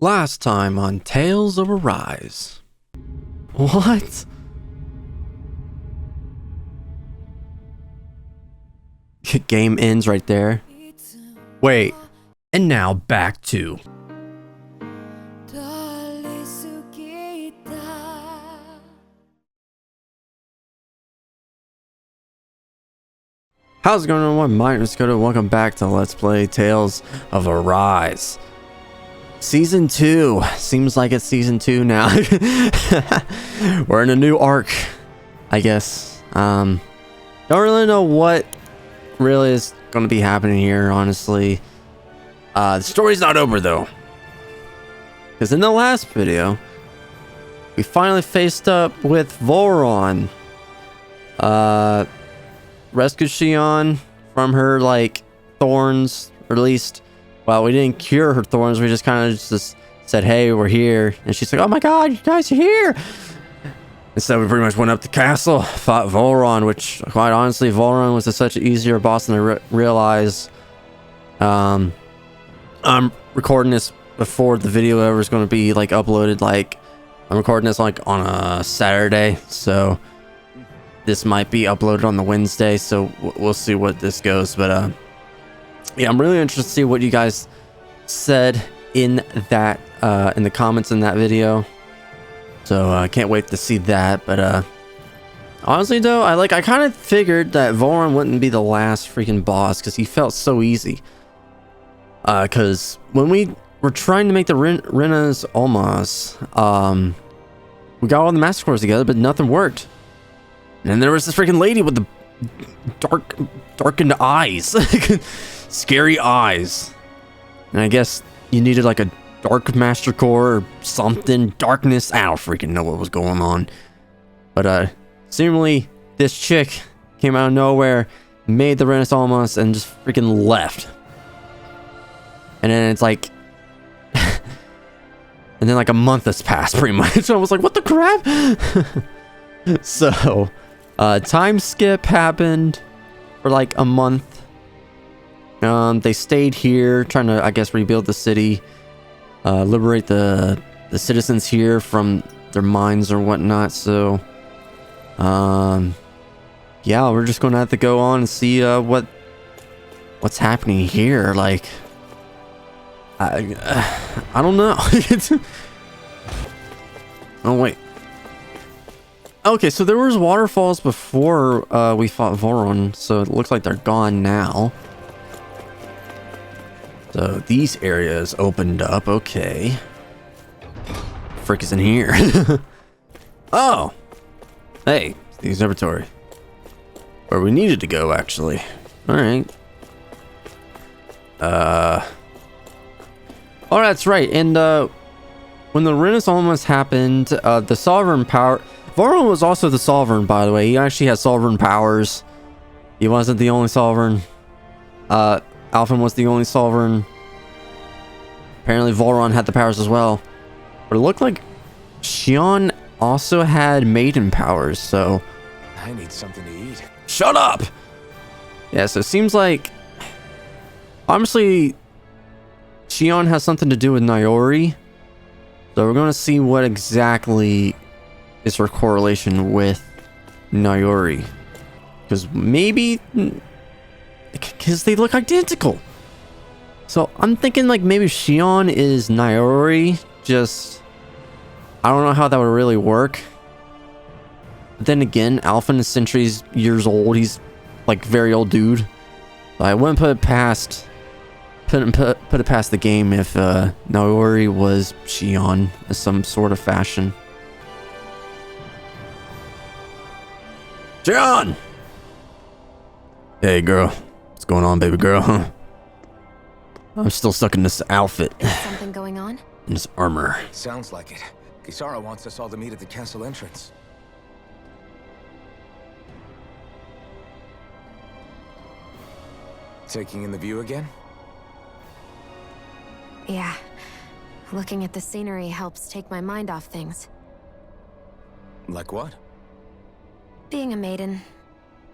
Last time on Tales of Arise. What? Game ends right there. Wait. And now back to... How's it going on? My MNIDakota. Welcome back to Let's Play Tales of Arise. Season 2. Seems like it's Season 2 now. We're in a new arc, I guess. Don't really know what really is going to be happening here, honestly. The story's not over, though. Because in the last video, we finally faced up with Voron. Rescued Xion from her, like, thorns, or at least... Well, we didn't cure her thorns. We just kind of just said, hey, we're here. And she's like, oh my god, you guys are here. And so we pretty much went up the castle, fought Voron, which, quite honestly, Voron was such an easier boss than I realized. I'm recording this before the video ever is going to be, like, uploaded. Like, I'm recording this, like, on a Saturday. So, this might be uploaded on the Wednesday. So, we'll see what this goes. But, yeah, I'm really interested to see what you guys said in that in the comments in that video. So I can't wait to see that. But honestly though, I kind of figured that Voron wouldn't be the last freaking boss because he felt so easy. Because when we were trying to make the Rena's Almas, we got all the master cores together, but nothing worked. And then there was this freaking lady with the darkened eyes. Scary eyes. And I guess you needed like a dark master core or something. Darkness. I don't freaking know what was going on. But seemingly this chick came out of nowhere, made the Renaissance and just freaking left. And then it's like and then like a month has passed pretty much. I was like, what the crap? So time skip happened for like a month. They stayed here trying to, I guess, rebuild the city, liberate the citizens here from their mines or whatnot. So, yeah, we're just gonna have to go on and see what's happening here. Like, I don't know. Oh wait. Okay, so there was waterfalls before we fought Voron, so it looks like they're gone now. So these areas opened up. Okay. Frick is in here. Oh. Hey, it's the observatory. Where we needed to go, actually. Alright. Oh, that's right. And when the Renaissance happened, the sovereign power... Voron was also the sovereign, by the way. He actually had sovereign powers. He wasn't the only sovereign. Alphen was the only sovereign. Apparently Voron had the powers as well. But it looked like Xion also had maiden powers, so... I need something to eat. Shut up! Yeah, so it seems like... Honestly, Xion has something to do with Nayori. So we're going to see what exactly is her correlation with Nayori. Because maybe... Because they look identical. So I'm thinking like maybe Xion is Nayori. Just... I don't know how that would really work. But then again, Alphen is centuries years old. He's like very old dude. So I wouldn't put it past... Put it past the game if Nayori was Xion in some sort of fashion. Xion! Hey girl. What's going on, baby girl? Huh? I'm still stuck in this outfit. Is something going on? In this armor. Sounds like it. Kisara wants us all to meet at the castle entrance. Taking in the view again? Yeah. Looking at the scenery helps take my mind off things. Like what? Being a maiden.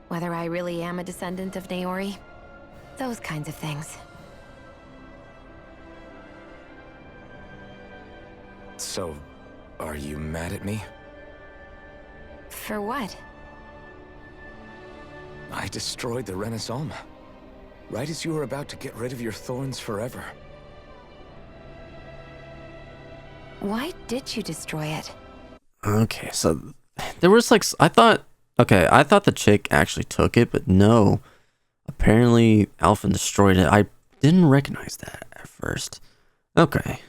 Whether I really am a descendant of Nayori. Those kinds of things. So, are you mad at me? For what? I destroyed the Renaissance, right as you were about to get rid of your thorns forever. Why did you destroy it? Okay, so there was like, I thought the chick actually took it, but no. Apparently, Alphen destroyed it. I didn't recognize that at first. Okay.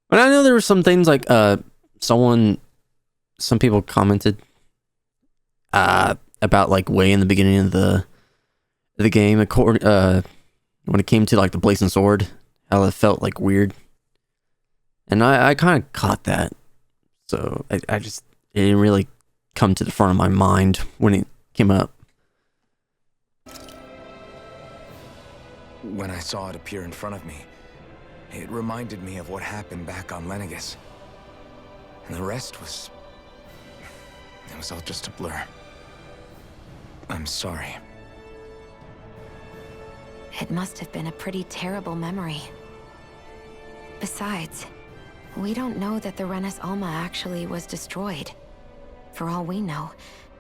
But I know there were some things like, some people commented, about like way in the beginning of the game, when it came to like the blazing sword, how it felt like weird. And I kind of caught that. So I just, it didn't really come to the front of my mind when it came up. When I saw it appear in front of me, it reminded me of what happened back on LENEGIS. And the rest was... it was all just a blur. I'm sorry. It must have been a pretty terrible memory. Besides, we don't know that the Rena's Alma actually was destroyed. For all we know,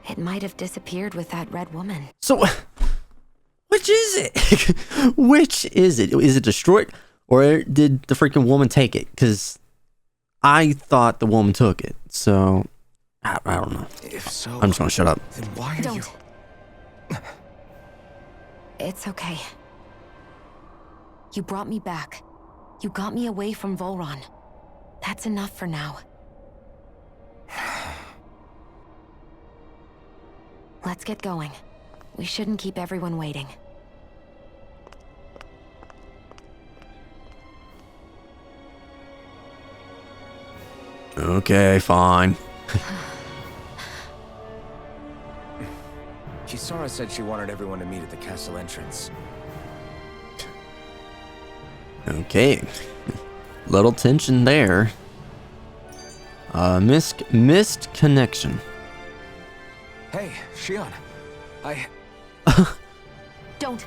it might have disappeared with that red woman. So, which is it? Which is it? Is it destroyed? Or did the freaking woman take it? Because I thought the woman took it. So, I don't know. If so, I'm just going to shut up. then why are you... It's okay. You brought me back. You got me away from Volron. That's enough for now. Let's get going. We shouldn't keep everyone waiting. Okay, fine. Kisara said she wanted everyone to meet at the castle entrance. Okay. Little tension there. Missed connection. Hey, Shion. Don't.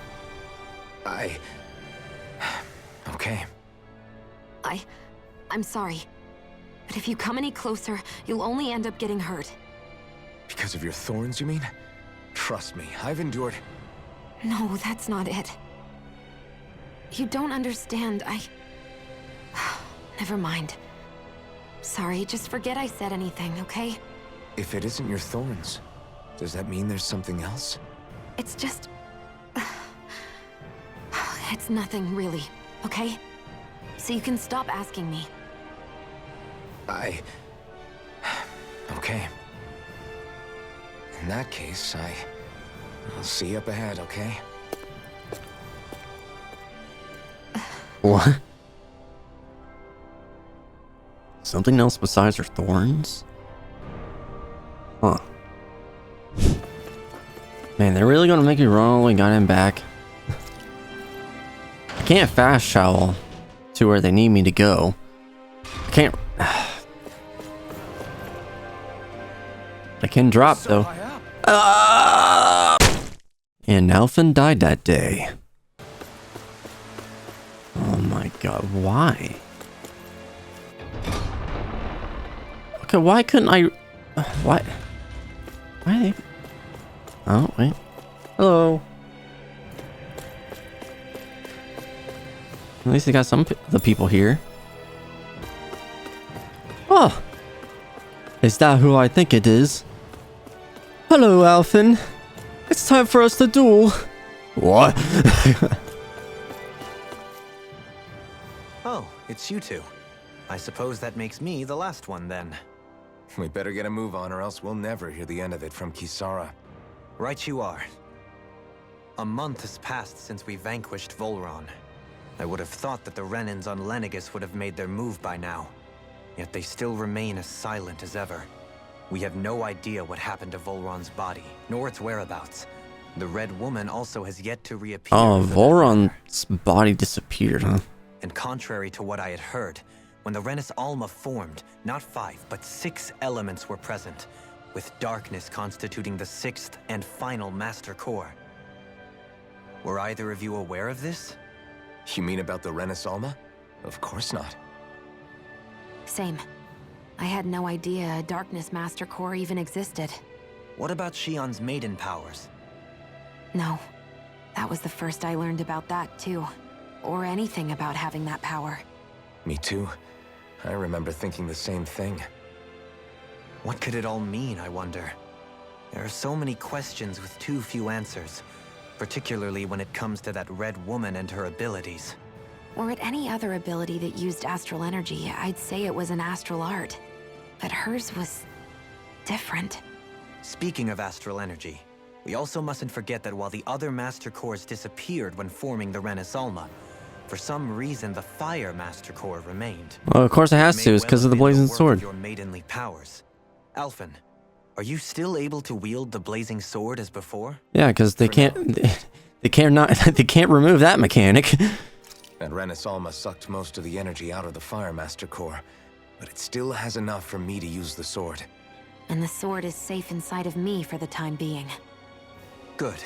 Okay. I'm sorry. But if you come any closer, you'll only end up getting hurt. Because of your thorns, you mean? Trust me, I've endured... No, that's not it. You don't understand, Never mind. Sorry, just forget I said anything, okay? If it isn't your thorns, does that mean there's something else? It's just... It's nothing, really, okay? So you can stop asking me. Okay. In that case, I'll see you up ahead, okay? What? Something else besides her thorns? Huh. Man, they're really gonna make you run all the way got him back. I can't fast travel to where they need me to go. I can't... I can drop though. And Alphen died that day. Oh my god, why? Okay, why couldn't I... Why are they... Oh, wait. Hello. At least they got some of the people here. Oh! Is that who I think it is? Hello, Alphen. It's time for us to duel. What? Oh, it's you two. I suppose that makes me the last one then. We better get a move on or else we'll never hear the end of it from Kisara. Right you are. A month has passed since we vanquished Volron. I would have thought that the Renans on LENEGIS would have made their move by now. Yet they still remain as silent as ever. We have no idea what happened to Volron's body, nor its whereabouts. The Red Woman also has yet to reappear. Oh, Volron's body disappeared, huh? And contrary to what I had heard, when the Renis Alma formed, not 5, but 6 elements were present, with darkness constituting the 6th and final master core. Were either of you aware of this? You mean about the Renis Alma? Of course not. Same. I had no idea a Darkness Master Core even existed. What about Shion's maiden powers? No. That was the first I learned about that, too. Or anything about having that power. Me too. I remember thinking the same thing. What could it all mean, I wonder? There are so many questions with too few answers, particularly when it comes to that red woman and her abilities. Were it any other ability that used astral energy, I'd say it was an astral art. But hers was different. Speaking of astral energy, we also mustn't forget that while the other Master Cores disappeared when forming the Renis Alma, for some reason the Fire Master Core remained. Well, of course it has to. It's because of the blazing sword. Your maidenly powers. Alphen, are you still able to wield the blazing sword as before? Yeah, because they can't remove that mechanic. That Renis Alma sucked most of the energy out of the Fire Master Core, but it still has enough for me to use the sword. And the sword is safe inside of me for the time being. Good.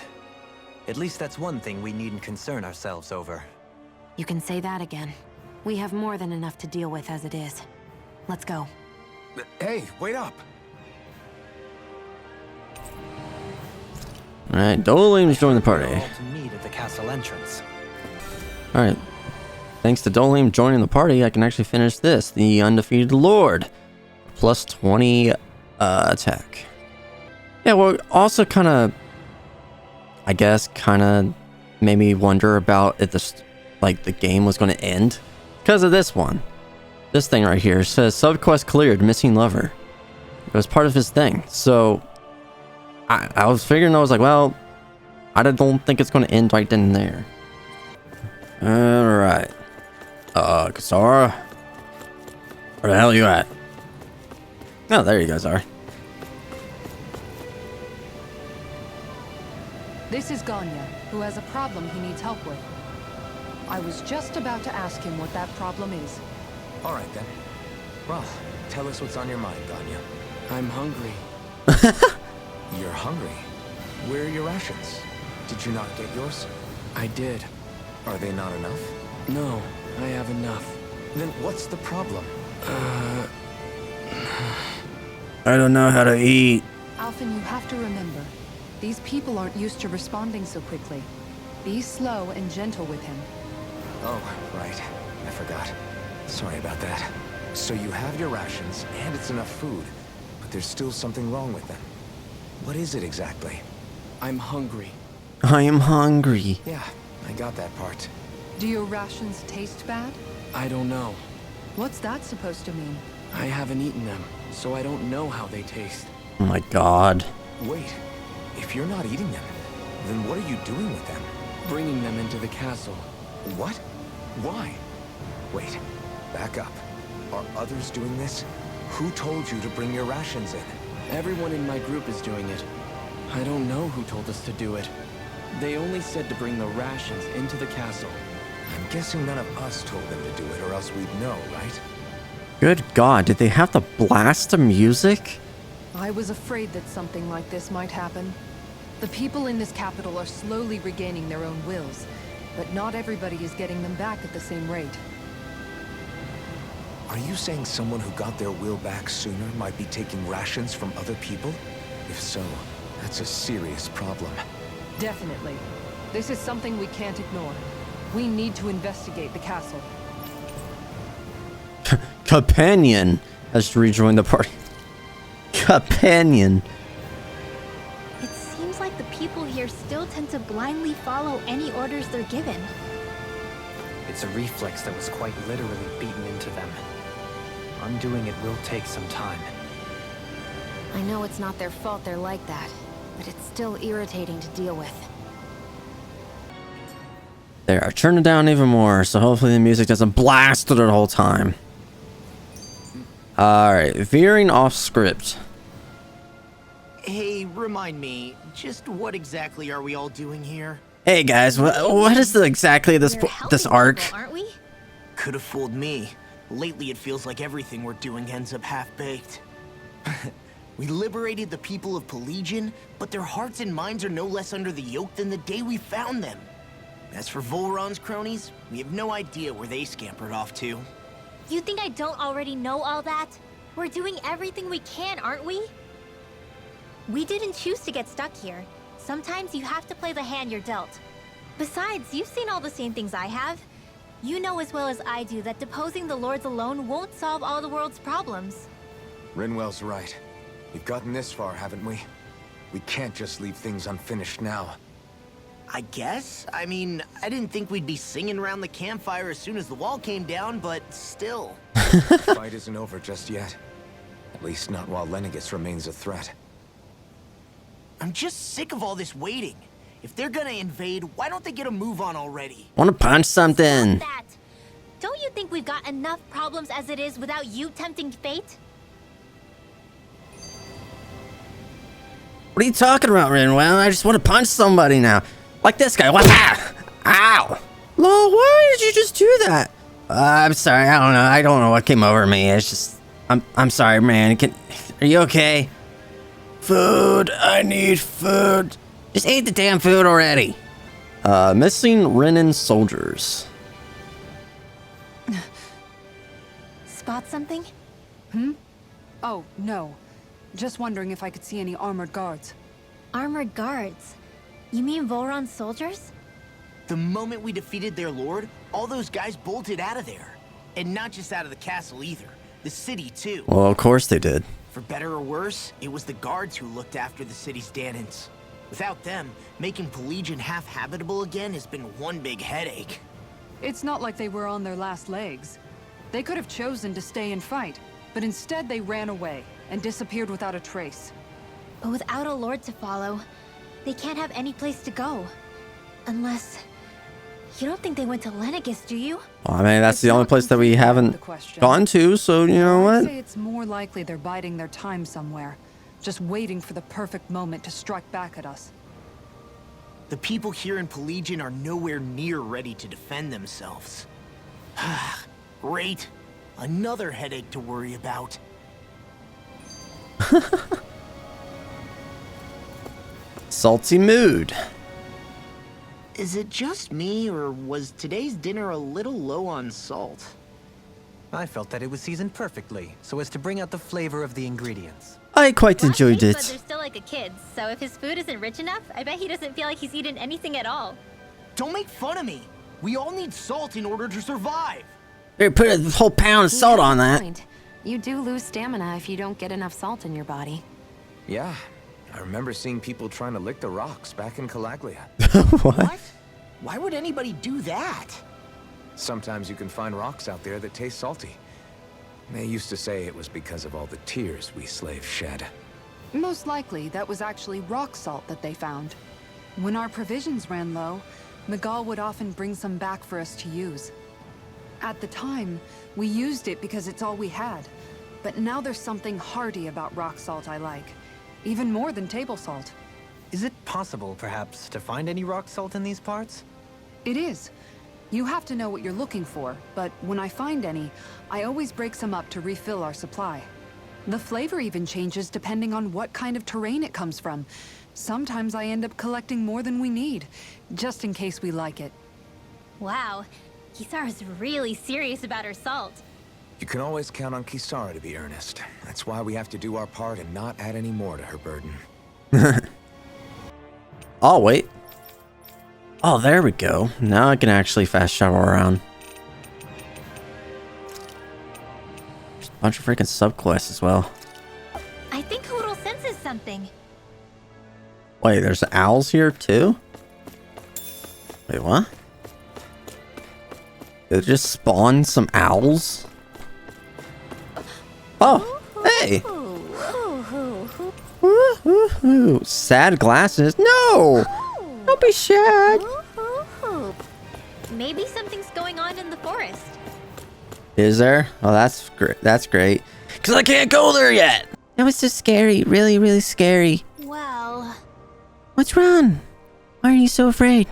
At least that's one thing we needn't concern ourselves over. You can say that again. We have more than enough to deal with as it is. Let's go. Hey, wait up! Alright, Doleem's joined the party. We're all to meet at the castle entrance. Alright. Thanks to Doleem joining the party, I can actually finish this. The Undefeated Lord. Plus 20 attack. Yeah, well, also kind of, I guess, kind of made me wonder about if the game was going to end. Because of this one. This thing right here says, subquest cleared, missing lover. It was part of his thing. So, I was figuring, I was like, well, I don't think it's going to end right then and there. Alright. Kasara? Where the hell are you at? Oh, there you guys are. This is Ganya, who has a problem he needs help with. I was just about to ask him what that problem is. All right, then. Well, tell us what's on your mind, Dahna. I'm hungry. You're hungry? Where are your rations? Did you not get yours? I did. Are they not enough? No, I have enough. Then what's the problem? I don't know how to eat. Alphen, you have to remember, these people aren't used to responding so quickly. Be slow and gentle with him. Oh, right. I forgot. Sorry about that. So you have your rations, and it's enough food, but there's still something wrong with them. What is it exactly? I'm hungry. I am hungry. Yeah, I got that part. Do your rations taste bad? I don't know. What's that supposed to mean? I haven't eaten them, so I don't know how they taste. Oh my god. Wait, if you're not eating them, then what are you doing with them? Bringing them into the castle. What? Why? Wait, back up. Are others doing this? Who told you to bring your rations in? Everyone in my group is doing it. I don't know who told us to do it. They only said to bring the rations into the castle. I'm guessing none of us told them to do it, or else we'd know, right? Good god, did they have to blast the music? I was afraid that something like this might happen. The people in this capital are slowly regaining their own wills, but not everybody is getting them back at the same rate. Are you saying someone who got their will back sooner might be taking rations from other people? If so, that's a serious problem. Definitely. This is something we can't ignore. We need to investigate the castle. Companion has rejoined the party. Companion. It seems like the people here still tend to blindly follow any orders they're given. It's a reflex that was quite literally beaten into them. Undoing it will take some time. I know it's not their fault they're like that, but it's still irritating to deal with. There, I turned it down even more, so hopefully the music doesn't blast it the whole time. Alright, veering off script. Hey, remind me, just what exactly are we all doing here? Hey guys, what is exactly this arc? People, aren't we? Could have fooled me. Lately it feels like everything we're doing ends up half-baked. We liberated the people of Pelegion, but their hearts and minds are no less under the yoke than the day we found them. As for Volron's cronies, we have no idea where they scampered off to. You think I don't already know all that? We're doing everything we can, aren't we? We didn't choose to get stuck here. Sometimes you have to play the hand you're dealt. Besides, you've seen all the same things I have. You know as well as I do that deposing the lords alone won't solve all the world's problems. Rinwell's right. We've gotten this far, haven't we? We can't just leave things unfinished now. I guess? I mean, I didn't think we'd be singing around the campfire as soon as the wall came down, but still. The fight isn't over just yet. At least not while LENEGIS remains a threat. I'm just sick of all this waiting. If they're gonna invade, why don't they get a move on already? Want to punch something? Stop that! Don't you think we've got enough problems as it is without you tempting fate? What are you talking about, Rinwell? I just want to punch somebody now. Like this guy. What? Ow! Lol, why did you just do that? I'm sorry. I don't know what came over me. It's just... I'm sorry, man. Are you okay? Food. I need food. Just ate the damn food already. Missing Renan soldiers. Spot something? Oh, no. Just wondering if I could see any armored guards. Armored guards? You mean Volron's soldiers? The moment we defeated their lord, all those guys bolted out of there. And not just out of the castle either. The city, too. Well, of course they did. For better or worse, it was the guards who looked after the city's Dahnans. Without them, making Pelegion half-habitable again has been one big headache. It's not like they were on their last legs. They could have chosen to stay and fight, but instead they ran away and disappeared without a trace. But without a lord to follow, they can't have any place to go. Unless... You don't think they went to LENEGIS, do you? Well, I mean, that's the only place that we haven't gone to, so you know what? I'd say it's more likely they're biding their time somewhere, just waiting for the perfect moment to strike back at us. The people here in Pelegion are nowhere near ready to defend themselves. Great. Another headache to worry about. Salty mood. Is it just me, or was today's dinner a little low on salt? I felt that it was seasoned perfectly, so as to bring out the flavor of the ingredients. I quite enjoyed But it. they're still like a kid, so if his food isn't rich enough, I bet he doesn't feel like he's eaten anything at all. Don't make fun of me. We all need salt in order to survive. They put a whole pound of salt on that. Point. You do lose stamina if you don't get enough salt in your body. Yeah, I remember seeing people trying to lick the rocks back in Calaglia. What? Why would anybody do that? Sometimes you can find rocks out there that taste salty. They used to say it was because of all the tears we slaves shed. Most likely, that was actually rock salt that they found. When our provisions ran low, Miguel would often bring some back for us to use. At the time, we used it because it's all we had. But now there's something hearty about rock salt I like. Even more than table salt. Is it possible, perhaps, to find any rock salt in these parts? It is. You have to know what you're looking for, but when I find any, I always break some up to refill our supply. The flavor even changes depending on what kind of terrain it comes from. Sometimes I end up collecting more than we need, just in case we like it. Wow, Kisara's really serious about her salt. You can always count on Kisara to be earnest. That's why we have to do our part and not add any more to her burden. Oh, wait. Oh, there we go. Now I can actually fast travel around. There's a bunch of freaking subquests as well. I think Hoodle senses something. Wait, there's owls here too? Wait, what? Did it just spawn some owls? Oh, hey! Woo-hoo-hoo. Sad glasses? No! Don't be sad! Maybe something's going on in the forest. Is there? Oh, that's great. That's great. Because I can't go there yet! That was so scary. Really, really scary. Well... What's wrong? Why are you so afraid?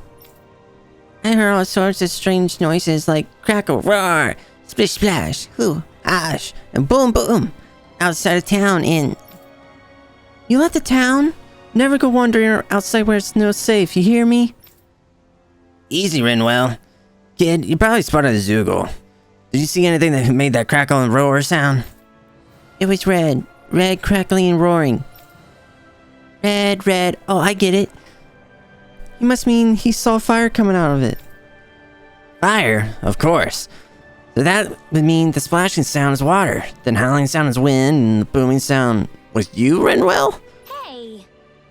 I heard all sorts of strange noises like crackle, roar, splish splash, hoo, ash, and boom boom outside of town in... You left the town? Never go wandering outside where it's no safe, you hear me? Easy, Rinwell. Kid, you probably spotted a Zoogle. Did you see anything that made that crackle and roar sound? It was red. Red, crackling, and roaring. Red, red. Oh, I get it. You must mean he saw fire coming out of it. Fire? Of course. So that would mean the splashing sound is water, the howling sound is wind, and the booming sound was you, Renwell? Hey!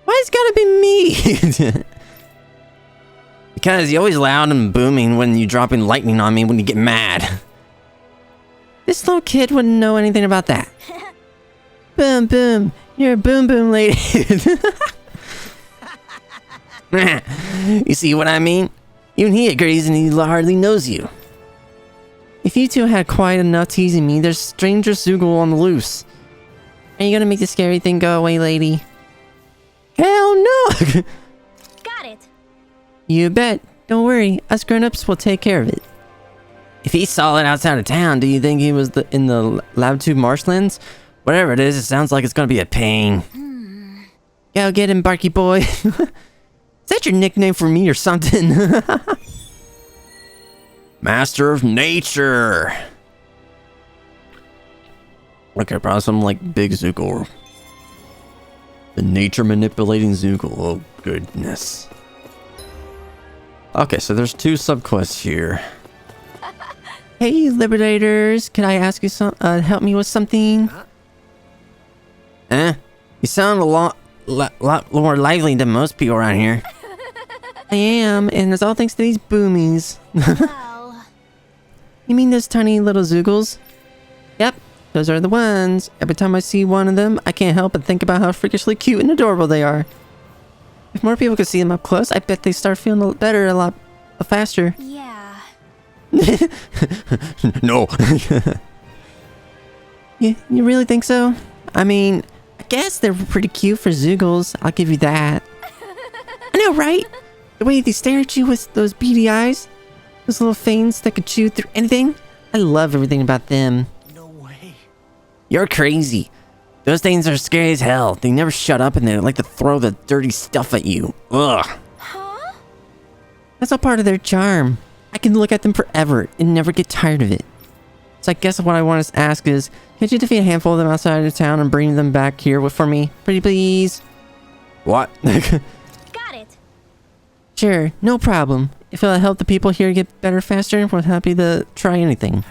Why it's gotta be me? Because you're always loud and booming when you're dropping lightning on me when you get mad. This little kid wouldn't know anything about that. Boom, boom. You're a boom, boom lady. You see what I mean? Even he agrees and he hardly knows you. If you two had quiet enough teasing me, there's stranger Zoogle on the loose. Are you gonna make the scary thing go away, lady? Hell no! Got it. You bet. Don't worry, us grown-ups will take care of it. If he saw it outside of town, do you think he was in the Labtube marshlands? Whatever it is, it sounds like it's gonna be a pain. Go get him, Barky boy. Is that your nickname for me or something? Master of Nature. Okay, probably some like big Zoogle. The nature manipulating Zoogle. Oh goodness. Okay, so there's 2 subquests here. Hey, Liberators, can I ask you help me with something? You sound a lot more lively than most people around here. I am, and it's all thanks to these boomies. Well... You mean those tiny little Zoogles? Yep, those are the ones. Every time I see one of them, I can't help but think about how freakishly cute and adorable they are. If more people could see them up close, I bet they start feeling better a lot faster. Yeah. No. You really think so? I mean, I guess they're pretty cute for Zoogles. I'll give you that. I know, right? The way they stare at you with those beady eyes. Those little fangs that could chew through anything. I love everything about them. No way. You're crazy. Those things are scary as hell. They never shut up and they like to throw the dirty stuff at you. Ugh. Huh? That's all part of their charm. I can look at them forever and never get tired of it. So I guess what I want to ask is, could you defeat a handful of them outside of town and bring them back here for me? Pretty please? What? Got it. Sure, no problem. If it'll help the people here get better faster, we're happy to try anything.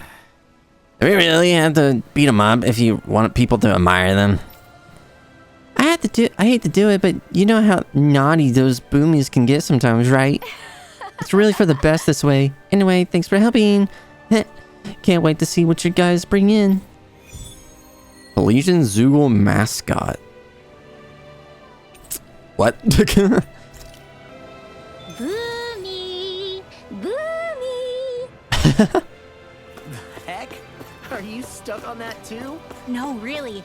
Do we really have to beat them up if you want people to admire them? I hate to do it, but you know how naughty those boomies can get sometimes, right? It's really for the best this way. Anyway, thanks for helping. Can't wait to see what you guys bring in. Pelegion Zoogle mascot. What? Boomy! Boomy! Heck? Are you stuck on that too? No, really.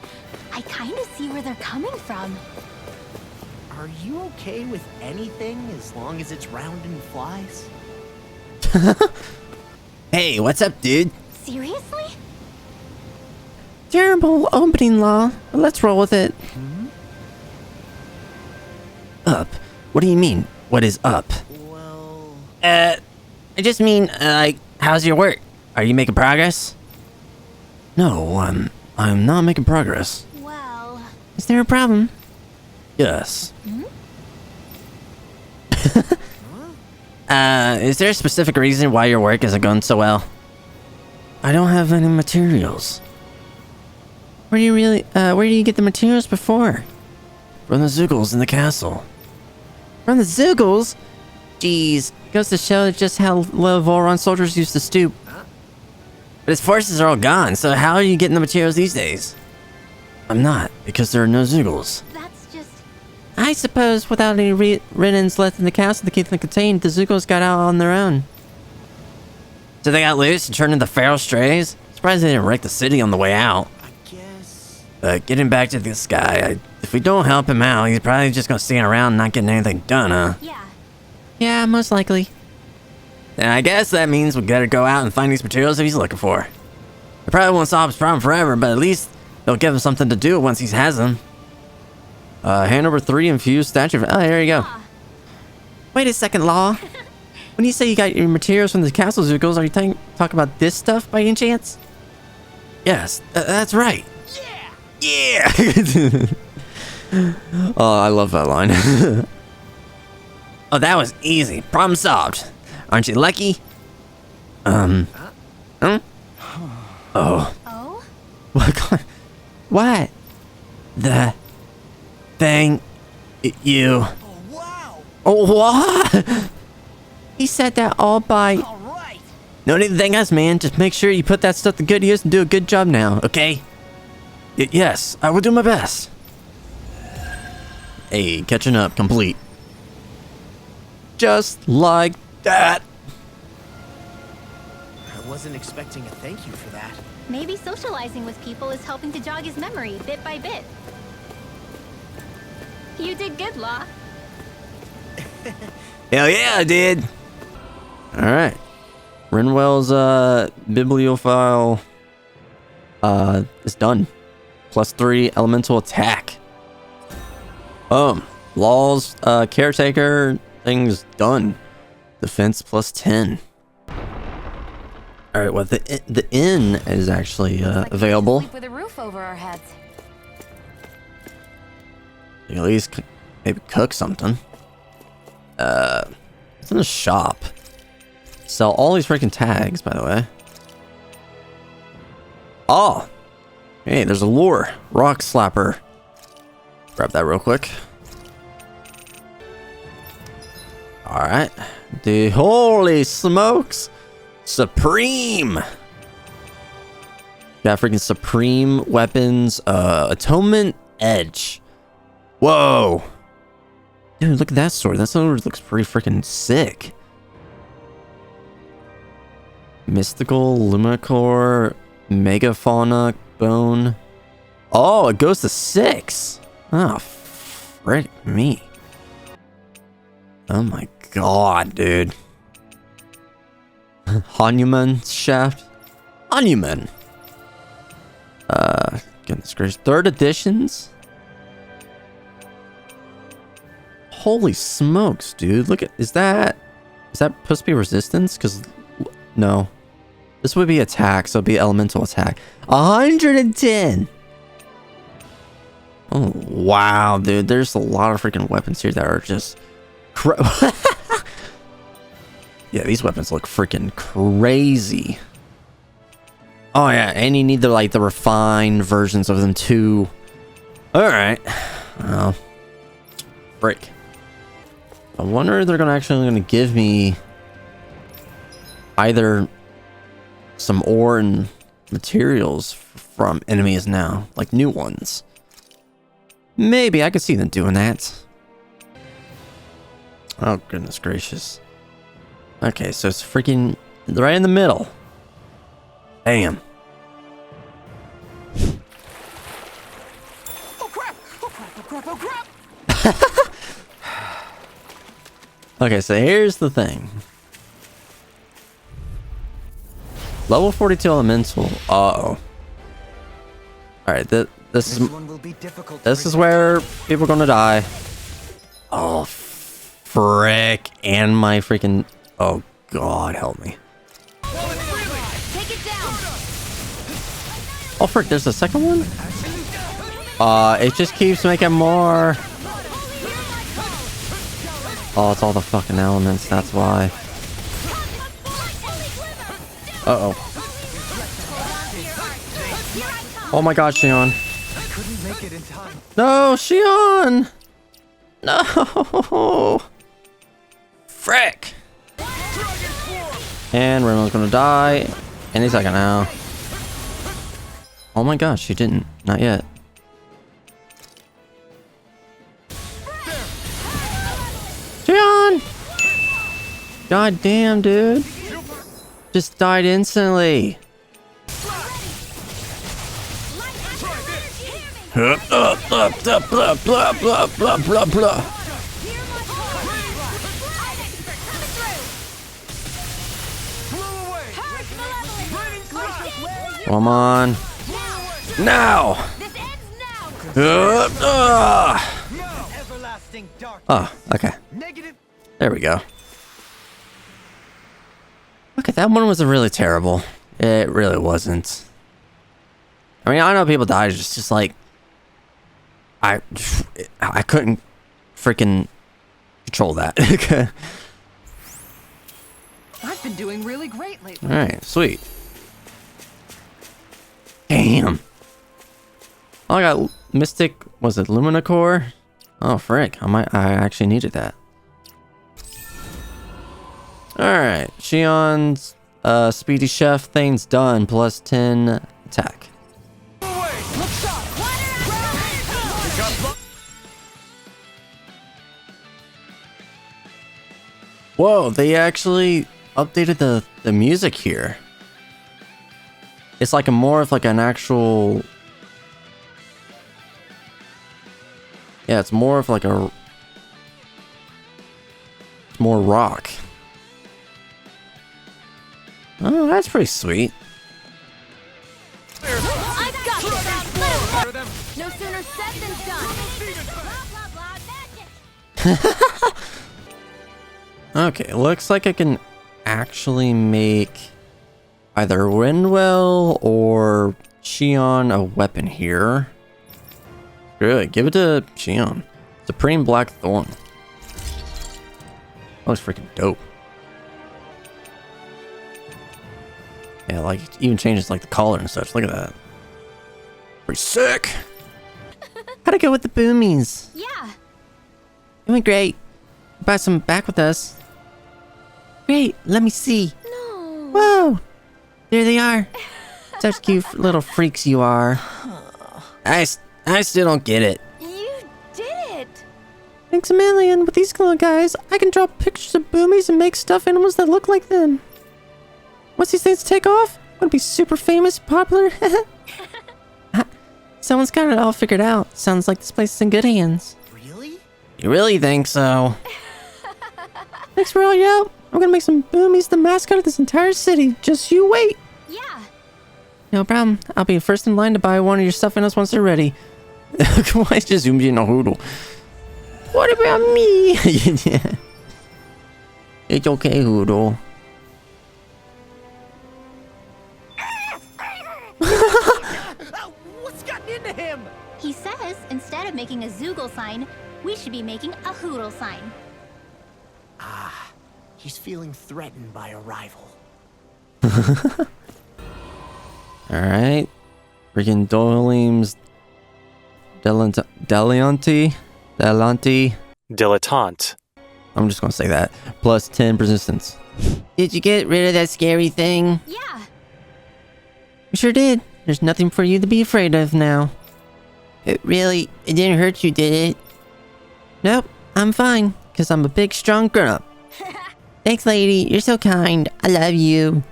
I kind of see where they're coming from. Are you okay with anything as long as it's round and flies? Hey, what's up, dude? Seriously? Terrible opening law, but let's roll with it. Up? What do you mean? What is up? Well... I just mean, like, how's your work? Are you making progress? No, I'm not making progress. Well... Is there a problem? Yes. Is there a specific reason why your work isn't going so well? I don't have any materials. Where do you get the materials before? From the Zoogles in the castle. From the Zoogles? Jeez, goes to show just how low Volron soldiers used to stoop. But his forces are all gone, so how are you getting the materials these days? I'm not, because there are no Zoogles. That's just... I suppose without any Renans left in the castle to keep them contained, the Zoogles got out on their own. So they got loose and turned into feral strays? Surprised they didn't wreck the city on the way out. I guess... But getting back to this guy, if we don't help him out, he's probably just gonna stand around and not getting anything done, huh? Yeah. Yeah, most likely. Then I guess that means we gotta go out and find these materials that he's looking for. It probably won't solve his problem forever, but at least they'll give him something to do once he has them. Hand over 3 infused statue. Oh, here you go. Wait a second, Law. When you say you got your materials from the castle Zoogles, are you talking about this stuff by any chance? Yes, that's right. Yeah! Yeah! Oh, I love that line. Oh, that was easy. Problem solved. Aren't you lucky? Oh. Oh? What? The thing you... Oh, what? He said that all by... No need to thank us, man. Just make sure you put that stuff to good use and do a good job now, okay? Yes, I will do my best. Hey, catching up, complete. Just like that. I wasn't expecting a thank you for that. Maybe socializing with people is helping to jog his memory bit by bit. You did good, Law. Hell yeah, I did. Alright. Renwell's bibliophile is done. +3 elemental attack. Law's caretaker thing's done. Defense +10. Alright, well the inn is actually available. With a roof over our heads. You can at least maybe cook something. It's in the shop. Sell all these freaking tags, by the way. Oh! Hey, there's a lure. Rock slapper. Grab that real quick. Alright. The holy smokes! Supreme! Got freaking supreme weapons. Atonement Edge. Whoa! Dude, look at that sword. That sword looks pretty freaking sick. Mystical, Lumicore, Megafauna, Bone. Oh, it goes to 6. Oh, frick me. Oh my god, dude. Hanuman Shaft. Hanuman. Goodness gracious. 3rd editions? Holy smokes, dude. Look at... Is that supposed to be resistance? Because... No. This would be attack, so it'd be elemental attack. 110! Oh, wow, dude. There's a lot of freaking weapons here that are just... Yeah, these weapons look freaking crazy. Oh, yeah, and you need the refined versions of them, too. Alright. Oh. Frick. I wonder if they're gonna give me... either some ore and materials from enemies now, like new ones. Maybe I could see them doing that. Oh goodness gracious. Okay, so it's freaking right in the middle. Damn. Oh crap! Oh crap! Oh crap! Oh crap! Okay, so here's the thing. Level 42 elemental. Uh-oh. Alright, this is where people are gonna die. Oh, frick. And my freaking... Oh, God, help me. Take it down. Oh, frick, there's a second one? It just keeps making more. Oh, it's all the fucking elements, that's why. Uh-oh. Oh my god, Shion. No, Shion! No! Frick! And Rena's gonna die any second now. Oh my gosh, she didn't. Not yet. Shion! God damn, dude. Just died instantly. Blah, blah, blah, blah, blah, blah, blah, blah. Come on. Now! Oh, okay. There we go. Okay, that one was really terrible. It really wasn't. I mean, I know people died. It's just like I couldn't freaking control that. I've been doing really great lately. All right, sweet. Damn. Oh, I got Mystic. Was it Lumina Core? Oh, frick. I actually needed that. All right, Shion's Speedy Chef thing's done. Plus 10 attack. Whoa, they actually updated the music here. It's like more of like an actual... Yeah, it's more of like a... It's more rock. Oh, that's pretty sweet. I've got you. No sooner said than done. Blah, blah, blah, magic. Okay, looks like I can actually make either Windwell or Shion a weapon here. Good, give it to Shion. Supreme Black Thorn. Looks freaking dope. Yeah, like it even changes like the color and such. Look at that. Pretty sick. How'd it go with the boomies? Yeah. It went great. Brought some back with us. Great, let me see. No. Whoa! There they are. Such cute little freaks you are. I still don't get it. You did it. Thanks a million. With these little guys, I can draw pictures of boomies and make stuffed animals that look like them. Once these things take off, I'm gonna be super famous, popular. Someone's got it all figured out. Sounds like this place is in good hands. Really? You really think so? Thanks for all your help. I'm gonna make some boomies the mascot of this entire city. Just you wait. Yeah. No problem. I'll be first in line to buy one of your stuffed animals once they're ready. Why is just zoomed in a hoodle? What about me? Yeah. It's okay, Hoodle. What's gotten into him? He says instead of making a Zoogle sign, we should be making a Hoodle sign. Ah, he's feeling threatened by a rival. Alright. Freaking Doleem's Delianti. Dilettante. I'm just gonna say that. Plus 10 resistance. Did you get rid of that scary thing? Yeah. We sure did. There's nothing for you to be afraid of now. It didn't hurt you, did it? Nope, I'm fine, because I'm a big, strong grown-up. Thanks, lady. You're so kind. I love you.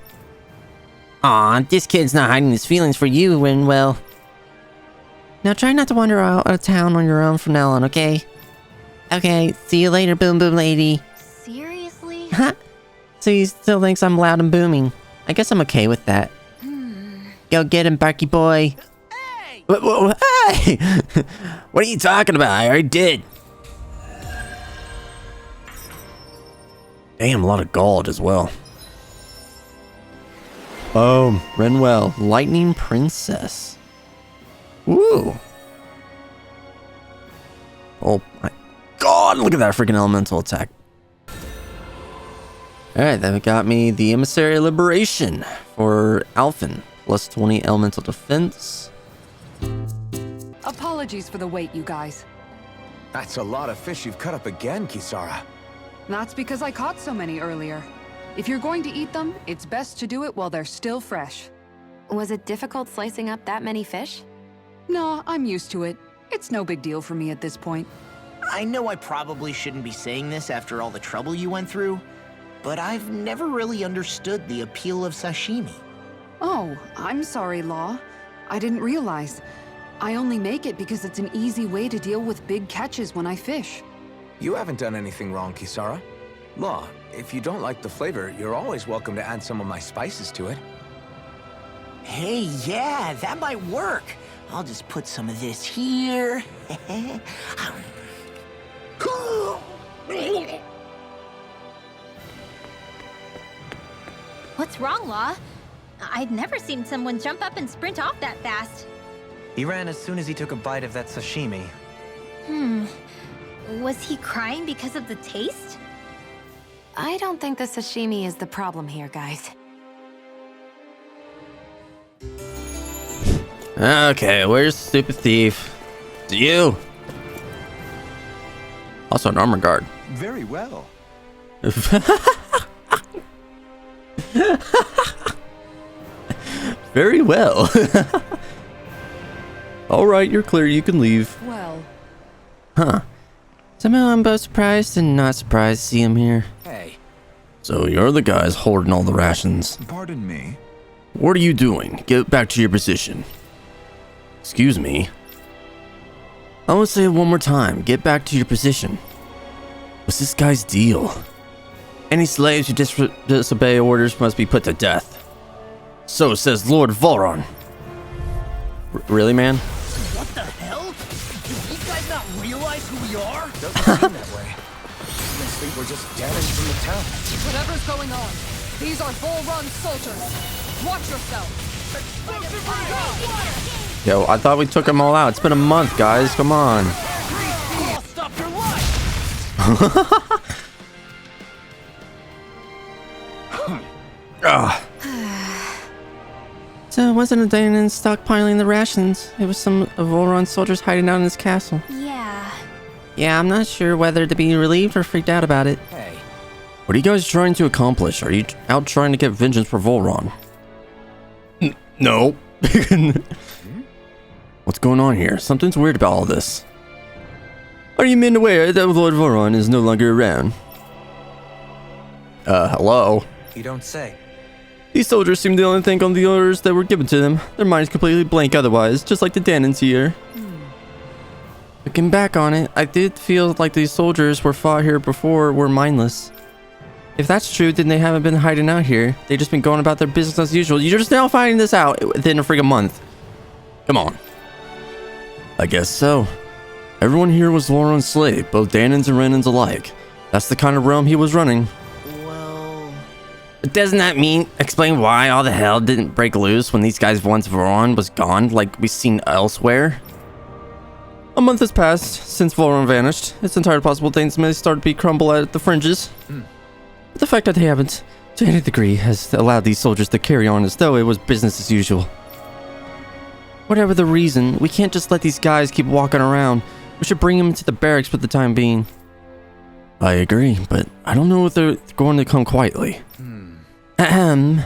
Aw, this kid's not hiding his feelings for you, Winwell. Now try not to wander out of town on your own from now on, okay? Okay, see you later, Boom Boom Lady. Seriously? Huh? So he still thinks I'm loud and booming. I guess I'm okay with that. Go get him, Barky Boy. Hey! Hey! What are you talking about? I already did. Damn, a lot of gold as well. Boom. Renwell, Lightning Princess. Ooh. Oh my god, look at that freaking elemental attack. Alright, that got me the Emissary Liberation for Alphen. Plus 20 elemental defense. Apologies for the wait, you guys. That's a lot of fish you've cut up again, Kisara. That's because I caught so many earlier. If you're going to eat them, it's best to do it while they're still fresh. Was it difficult slicing up that many fish? No, I'm used to it. It's no big deal for me at this point. I know I probably shouldn't be saying this after all the trouble you went through, but I've never really understood the appeal of sashimi. Oh, I'm sorry, Law. I didn't realize. I only make it because it's an easy way to deal with big catches when I fish. You haven't done anything wrong, Kisara. Law, if you don't like the flavor, you're always welcome to add some of my spices to it. Hey, yeah, that might work. I'll just put some of this here. What's wrong, Law? I'd never seen someone jump up and sprint off that fast. He ran as soon as he took a bite of that sashimi. Was he crying because of the taste? I don't think the sashimi is the problem here, guys. Okay, where's the stupid thief? It's you. Also an armor guard. Very well. Very well. All right, you're clear. You can leave. Well, Huh. Somehow I'm both surprised and not surprised to see him here. Hey, So you're the guys holding all the rations. Pardon me. What are you doing? Get back to your position. Excuse me. I want to say it one more time. Get back to your position. What's this guy's deal? Any slaves who disobey orders must be put to death. So says Lord Volron. Really, man? What the hell? Do these guys not realize who we are? doesn't seem that way. I think we're just damaged from the town. whatever's going on, these are Volron soldiers. Watch yourself. Yo, I thought we took them all out. It's been a month, guys. Come on. I'll stop your life! So it wasn't a Dahna stockpiling the rations. It was some of Volron's soldiers hiding out in his castle. Yeah. Yeah, I'm not sure whether to be relieved or freaked out about it. Hey, What are you guys trying to accomplish? Are you out trying to get vengeance for Volron? No. What's going on here? Something's weird about all this. Are you men aware that Lord Volron is no longer around? Hello? You don't say. These soldiers seem to only think on the orders that were given to them. Their minds completely blank otherwise, just like the Dahnans here. Looking back on it, I did feel like these soldiers were fought here before were mindless. If that's true, then they haven't been hiding out here. They've just been going about their business as usual. You're just now finding this out within a freaking month. Come on. I guess so. Everyone here was Volron's slave, both Dahnans and Renans alike. That's the kind of realm he was running. Well... But doesn't that explain why all the hell didn't break loose when these guys once Volron was gone, like we've seen elsewhere? A month has passed since Volron vanished. It's entirely possible things may start to be crumble at the fringes. But the fact that they haven't, to any degree, has allowed these soldiers to carry on as though it was business as usual. Whatever the reason, we can't just let these guys keep walking around. We should bring them into the barracks for the time being. I agree, but I don't know if they're going to come quietly. Ahem.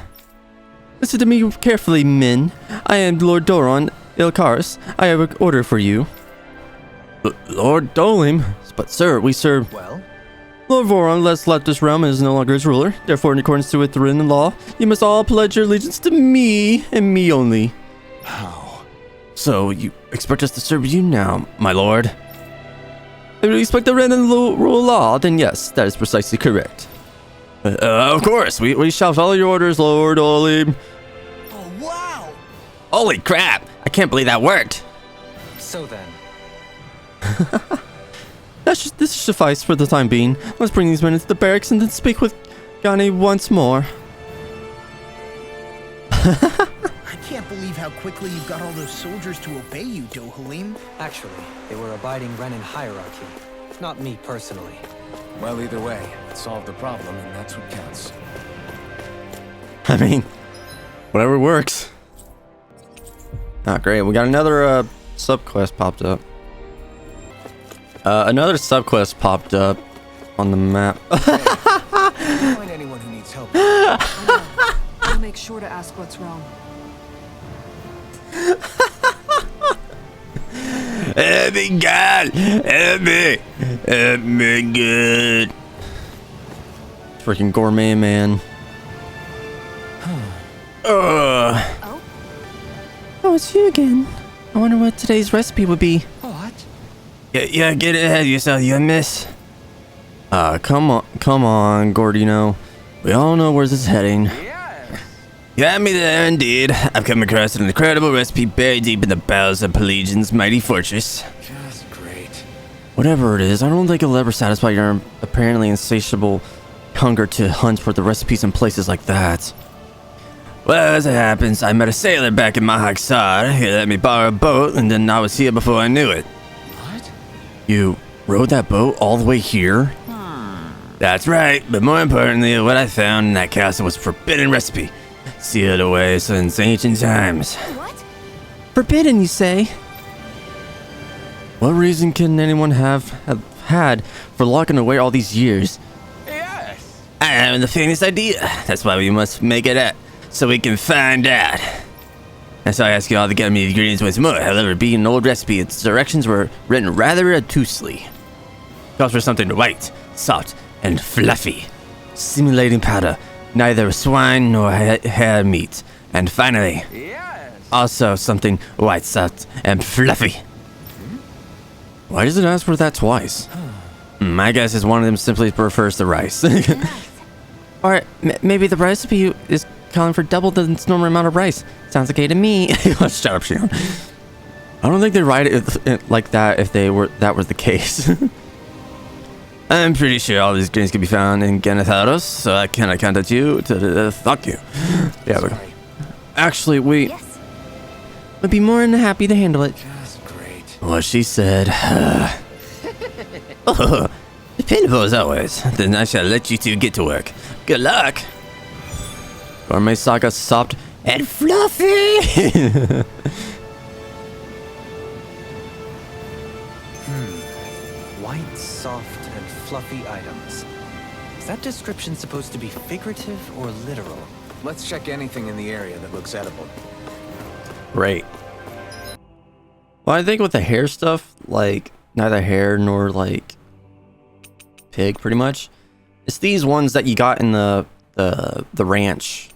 Listen to me carefully, men. I am Lord Doron Ilkaris. I have an order for you. Lord Dolim? But sir, we serve... Well? Lord Volron has left this realm and is no longer its ruler. Therefore, in accordance with the written law, you must all pledge your allegiance to me and me only. How? So, you expect us to serve you now, my lord? If you expect the Rena rule law, then yes, that is precisely correct. Of course, we shall follow your orders, Lord Olim. Oh, wow! Holy crap! I can't believe that worked. So then, This should suffice for the time being. Let's bring these men into the barracks and then speak with Gani once more. I can't believe how quickly you got all those soldiers to obey you, Dohalim. actually, they were abiding Renan hierarchy. Not me personally. well, either way, it solved the problem, and that's what counts. I mean, whatever works. Ah, great. We got another subquest popped up. Another subquest popped up on the map. Find anyone who needs help. I'll make sure to ask what's wrong. Help me, God! Help me! Help me, God! Freaking gourmet man. Oh, it's you again. I wonder what today's recipe would be. What? Yeah, get ahead of yourself, you miss. Come on, Gordino. We all know where this is heading. Yes! You had me there, indeed. I've come across an incredible recipe buried deep in the bowels of Pelegion's mighty fortress. Just great. Whatever it is, I don't think it'll ever satisfy your apparently insatiable hunger to hunt for the recipes in places like that. Well, as it happens, I met a sailor back in Mahakasar. He let me borrow a boat, and then I was here before I knew it. What? You rowed that boat all the way here? That's right, but more importantly, what I found in that castle was a forbidden recipe. Sealed away since ancient times. What? Forbidden, you say? What reason can anyone have had for locking away all these years? Yes! I have the faintest idea. That's why we must make it up, so we can find out. And so I ask you all to get me the ingredients once more. However, being an old recipe, its directions were written rather obtusely. Calls for something white, soft, and fluffy, simulating powder, neither swine nor hare meat. And finally, Yes! also something white, soft, and fluffy. Why does it ask for that twice? My guess is one of them simply prefers the rice. Or maybe the recipe is calling for double the normal amount of rice. Sounds okay to me. Shut up, Shion. I don't think they write it like that if that was the case. I'm pretty sure all these ingredients can be found in Genetharos, so I cannot contact you to fuck you. Yeah, but actually, we would be more than happy to handle it. Just great. What she said. Oh, dependable as always. Then I shall let you two get to work. Good luck. Gourmet saga soft and fluffy. White, soft, and fluffy items. Is that description supposed to be figurative or literal? Let's check anything in the area that looks edible. Great. Well, I think with the hair stuff, like neither hair nor like pig, pretty much. It's these ones that you got in the ranch.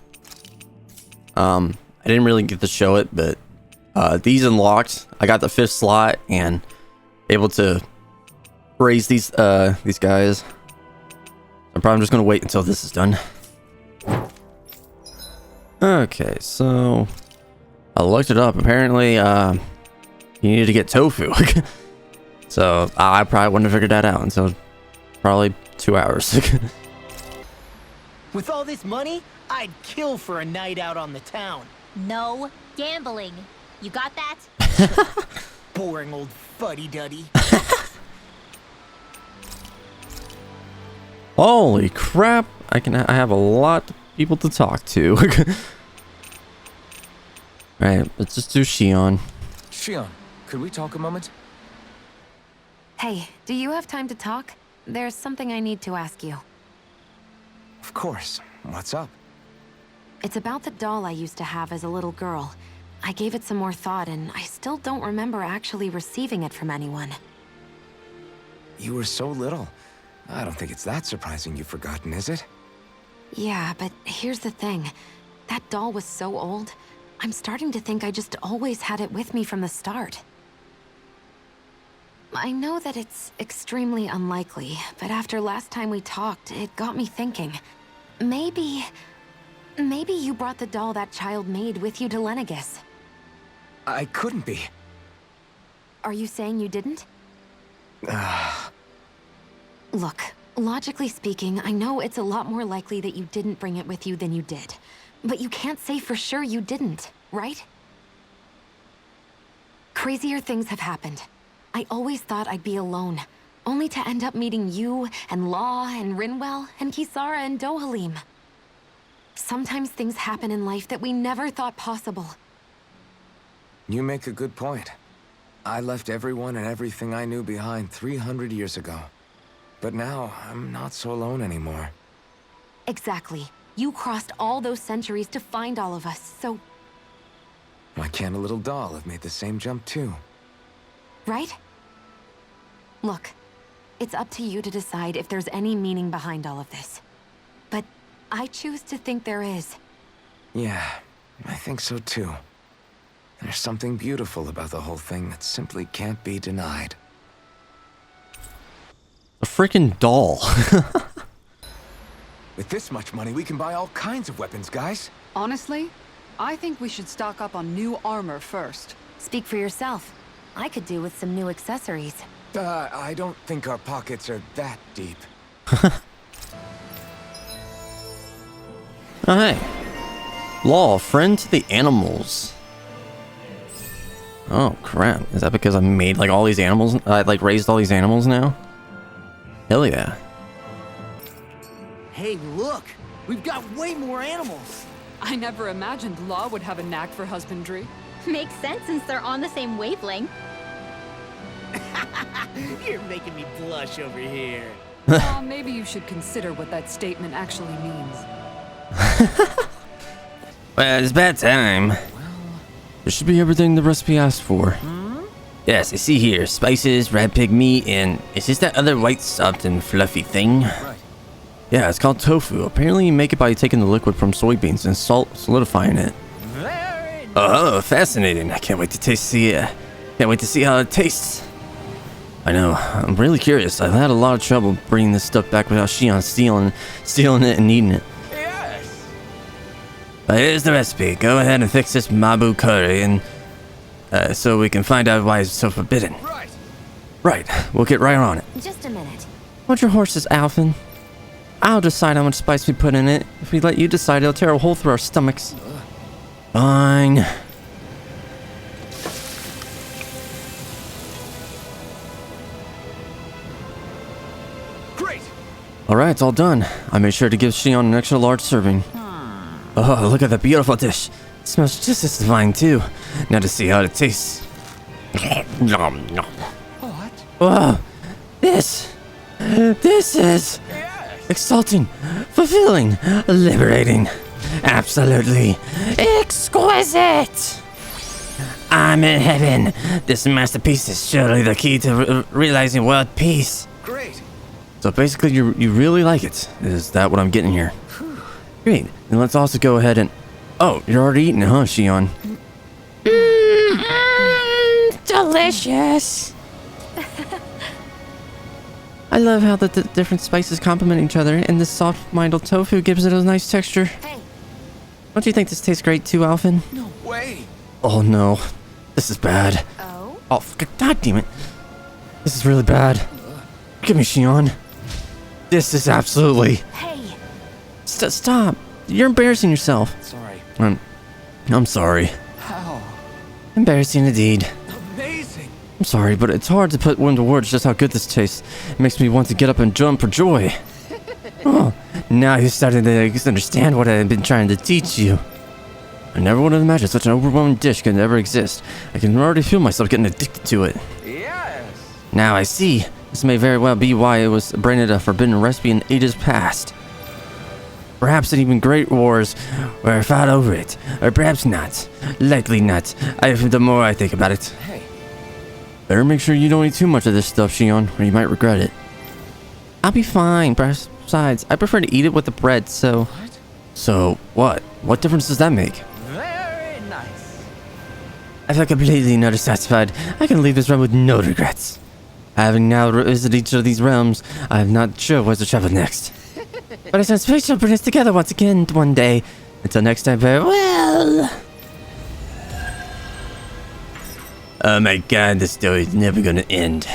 I didn't really get to show it, but these unlocked. I got the 5th slot and able to raise these guys. I'm probably just gonna wait until this is done. Okay, so I looked it up. Apparently, you needed to get tofu. So I probably wouldn't have figured that out until probably 2 hours. With all this money, I'd kill for a night out on the town. No gambling. You got that? Boring old fuddy-duddy. Holy crap! I have a lot of people to talk to. Right, let's just do Shion. Shion, could we talk a moment? Hey, do you have time to talk? There's something I need to ask you. Of course. What's up? It's about the doll I used to have as a little girl. I gave it some more thought, and I still don't remember actually receiving it from anyone. You were so little. I don't think it's that surprising you've forgotten, is it? Yeah, but here's the thing. That doll was so old, I'm starting to think I just always had it with me from the start. I know that it's extremely unlikely, but after last time we talked, it got me thinking. Maybe you brought the doll that child made with you to LENEGIS. I couldn't be. Are you saying you didn't? Look, logically speaking, I know it's a lot more likely that you didn't bring it with you than you did. But you can't say for sure you didn't, right? Crazier things have happened. I always thought I'd be alone, only to end up meeting you, and Law, and Rinwell, and Kisara, and Dohalim. Sometimes things happen in life that we never thought possible. You make a good point. I left everyone and everything I knew behind 300 years ago. But now, I'm not so alone anymore. Exactly. You crossed all those centuries to find all of us, so... Why can't a little doll have made the same jump too? Right? Look, it's up to you to decide if there's any meaning behind all of this. But I choose to think there is. Yeah, I think so too. There's something beautiful about the whole thing that simply can't be denied. A freaking doll. With this much money, we can buy all kinds of weapons, guys. Honestly, I think we should stock up on new armor first. Speak for yourself. I could do with some new accessories. I don't think our pockets are that deep. Oh, hey. Law, friend to the animals. Oh crap! Is that because I made like all these animals? I like raised all these animals now. Hell yeah! Hey, look! We've got way more animals! I never imagined Law would have a knack for husbandry. Makes sense since they're on the same wavelength. You're making me blush over here. Maybe you should consider what that statement actually means. Well, it's about time. There should be everything the recipe asked for. Yes, I see here. Spices, red pig meat, and is this that other white soft and fluffy thing? Right. Yeah, it's called tofu. Apparently you make it by taking the liquid from soybeans and solidifying it. Very Oh, fascinating. I can't wait to can't wait to see how it tastes. I know, I'm really curious. I've had a lot of trouble bringing this stuff back without Shion stealing it and eating it. Yes! But here's the recipe. Go ahead and fix this mabu curry and so we can find out why it's so forbidden. Right. Right, we'll get right on it. Just a minute. Hold your horses, Alphen. I'll decide how much spice we put in it. If we let you decide, it'll tear a hole through our stomachs. Fine. Great. Alright, it's all done. I made sure to give Shion an extra large serving. Oh, look at that beautiful dish. It smells just as divine, too. Now to see how it tastes. What? Wow, this is exalting, fulfilling, liberating, absolutely exquisite. I'm in heaven. This masterpiece is surely the key to realizing world peace. Great. So basically, you really like it. Is that what I'm getting here? Great. And let's also go ahead and... Oh, you're already eating it, huh, Shion? Delicious. I love how the different spices complement each other, and this soft minded tofu gives it a nice texture. Hey. Don't you think this tastes great too, Alphen? No way. Oh no, this is bad. Oh? Oh, god damn it. This is really bad. Give me Shion. This is absolutely... Hey. Stop. You're embarrassing yourself. Sorry. I'm sorry. How? Embarrassing indeed. Amazing. I'm sorry, but it's hard to put into words just how good this tastes. It makes me want to get up and jump for joy. Oh, now you're starting to understand what I've been trying to teach you. I never would have imagined such an overwhelming dish could ever exist. I can already feel myself getting addicted to it. Yes. Now I see. This may very well be why it was branded a forbidden recipe in ages past. Perhaps even great wars were fought over it, or perhaps not. Likely not. The more I think about it. Hey. Better make sure you don't eat too much of this stuff, Shion, or you might regret it. I'll be fine. Besides, I prefer to eat it with the bread, so... What? So, what? What difference does that make? Very nice. I feel completely not satisfied. I can leave this realm with no regrets. Having now visited each of these realms, I am not sure where to travel next. But I sense fate shall bring us together once again one day. Until next time, farewell! Oh my god, this story is never gonna end.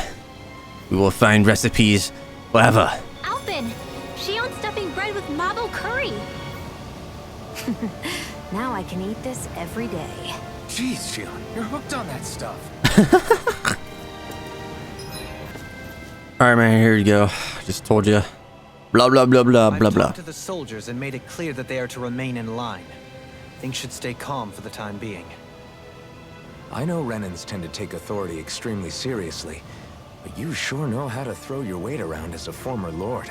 We will find recipes forever. Alphen! Shion's stuffing bread with mabo curry! Now I can eat this every day. Jeez, Shion, you're hooked on that stuff. Alright man, here you go. Just told you. Blah blah blah blah I've blah blah. talked to the soldiers and made it clear that they are to remain in line. Things should stay calm for the time being. I know Renans tend to take authority extremely seriously, but you sure know how to throw your weight around as a former lord.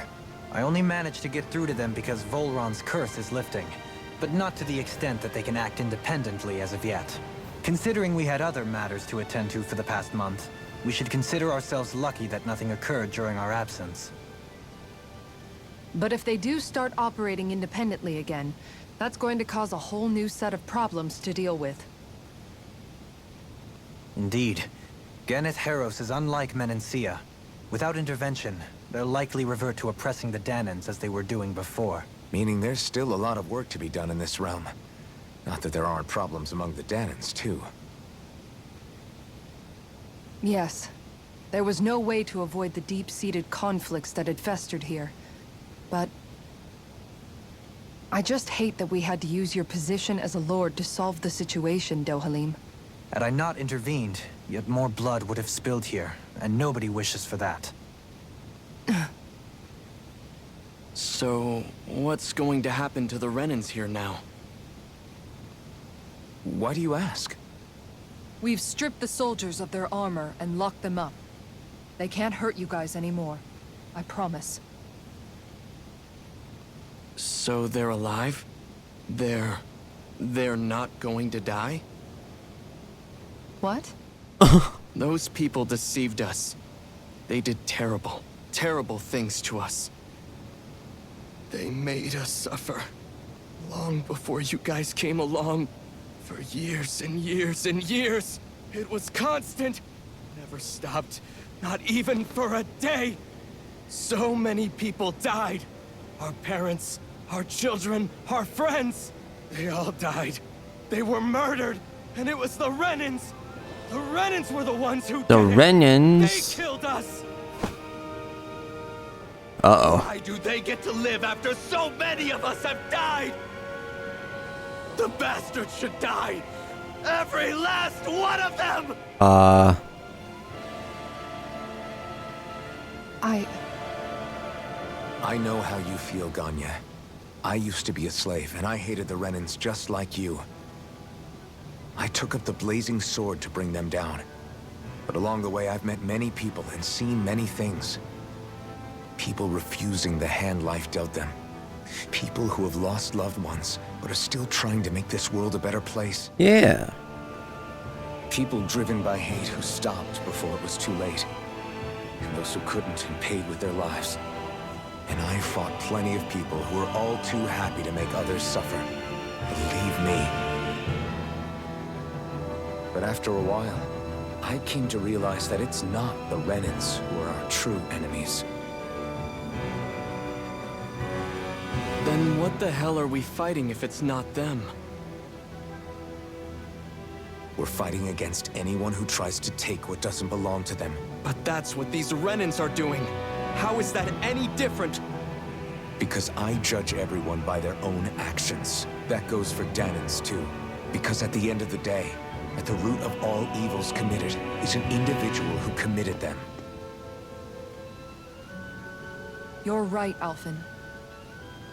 I only managed to get through to them because Volron's curse is lifting, but not to the extent that they can act independently as of yet. Considering we had other matters to attend to for the past month, we should consider ourselves lucky that nothing occurred during our absence. But if they do start operating independently again, that's going to cause a whole new set of problems to deal with. Indeed. Ganeth Heros is unlike Menencia. Without intervention, they'll likely revert to oppressing the Dahnans as they were doing before. Meaning there's still a lot of work to be done in this realm. Not that there aren't problems among the Dahnans, too. Yes. There was no way to avoid the deep-seated conflicts that had festered here. But I just hate that we had to use your position as a lord to solve the situation, Dohalim. Had I not intervened, yet more blood would have spilled here, and nobody wishes for that. So, what's going to happen to the Renans here now? Why do you ask? We've stripped the soldiers of their armor and locked them up. They can't hurt you guys anymore. I promise. So they're alive? They're not going to die? What? Those people deceived us. They did terrible, terrible things to us. They made us suffer. Long before you guys came along. For years and years and years. It was constant. Never stopped. Not even for a day. So many people died. Our parents, our children, our friends. They all died. They were murdered. And it was the Renans. The Renans were the ones who The did it. Renans. They killed us. Uh-oh. Why do they get to live after so many of us have died? The bastards should die. Every last one of them! I know how you feel, Ganya. I used to be a slave, and I hated the Renans just like you. I took up the blazing sword to bring them down. But along the way, I've met many people and seen many things. People refusing the hand life dealt them. People who have lost loved ones, but are still trying to make this world a better place. Yeah. People driven by hate who stopped before it was too late. And those who couldn't and paid with their lives. And I fought plenty of people who were all too happy to make others suffer. Believe me. But after a while, I came to realize that it's not the Renans who are our true enemies. Then what the hell are we fighting if it's not them? We're fighting against anyone who tries to take what doesn't belong to them. But that's what these Renans are doing. How is that any different? Because I judge everyone by their own actions. That goes for Dahnans too. Because at the end of the day, at the root of all evils committed is an individual who committed them. You're right, Alphen.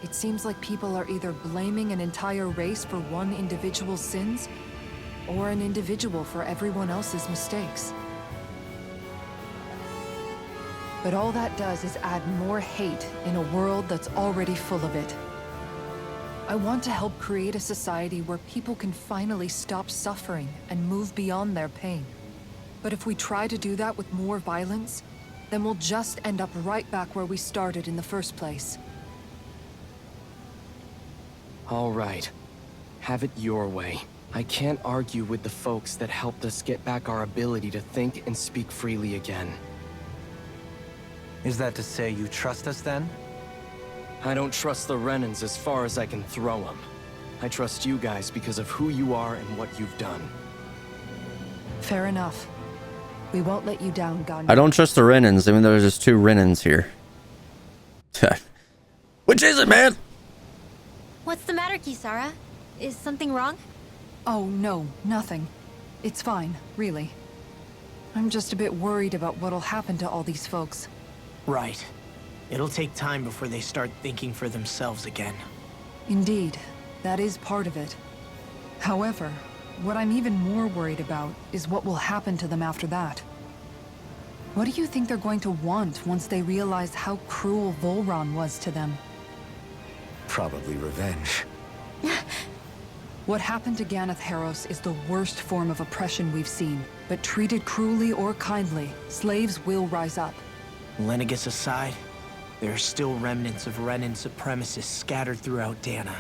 It seems like people are either blaming an entire race for one individual's sins, or an individual for everyone else's mistakes. But all that does is add more hate in a world that's already full of it. I want to help create a society where people can finally stop suffering and move beyond their pain. But if we try to do that with more violence, then we'll just end up right back where we started in the first place. All right. Have it your way. I can't argue with the folks that helped us get back our ability to think and speak freely again. Is that to say you trust us then? I don't trust the Renans as far as I can throw them. I trust you guys because of who you are and what you've done. Fair enough. We won't let you down, Ganya. I don't trust the Renans, even though there's just 2 Renans here. Which is it, man? What's the matter, Kisara? Is something wrong? Oh, no, nothing. It's fine, really. I'm just a bit worried about what'll happen to all these folks. Right. It'll take time before they start thinking for themselves again. Indeed, that is part of it. However, what I'm even more worried about is what will happen to them after that. What do you think they're going to want once they realize how cruel Volron was to them? Probably revenge. What happened to Ganeth Haros is the worst form of oppression we've seen, but treated cruelly or kindly, slaves will rise up. LENEGIS aside, there are still remnants of Renan supremacists scattered throughout Dahna.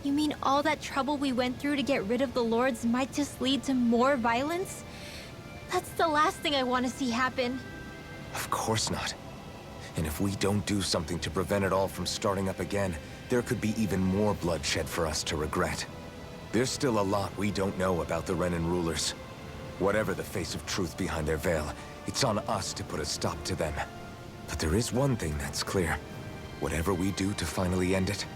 You mean all that trouble we went through to get rid of the Lords might just lead to more violence? That's the last thing I want to see happen. Of course not. And if we don't do something to prevent it all from starting up again, there could be even more bloodshed for us to regret. There's still a lot we don't know about the Renan rulers. Whatever the face of truth behind their veil, it's on us to put a stop to them. But there is one thing that's clear. Whatever we do to finally end it,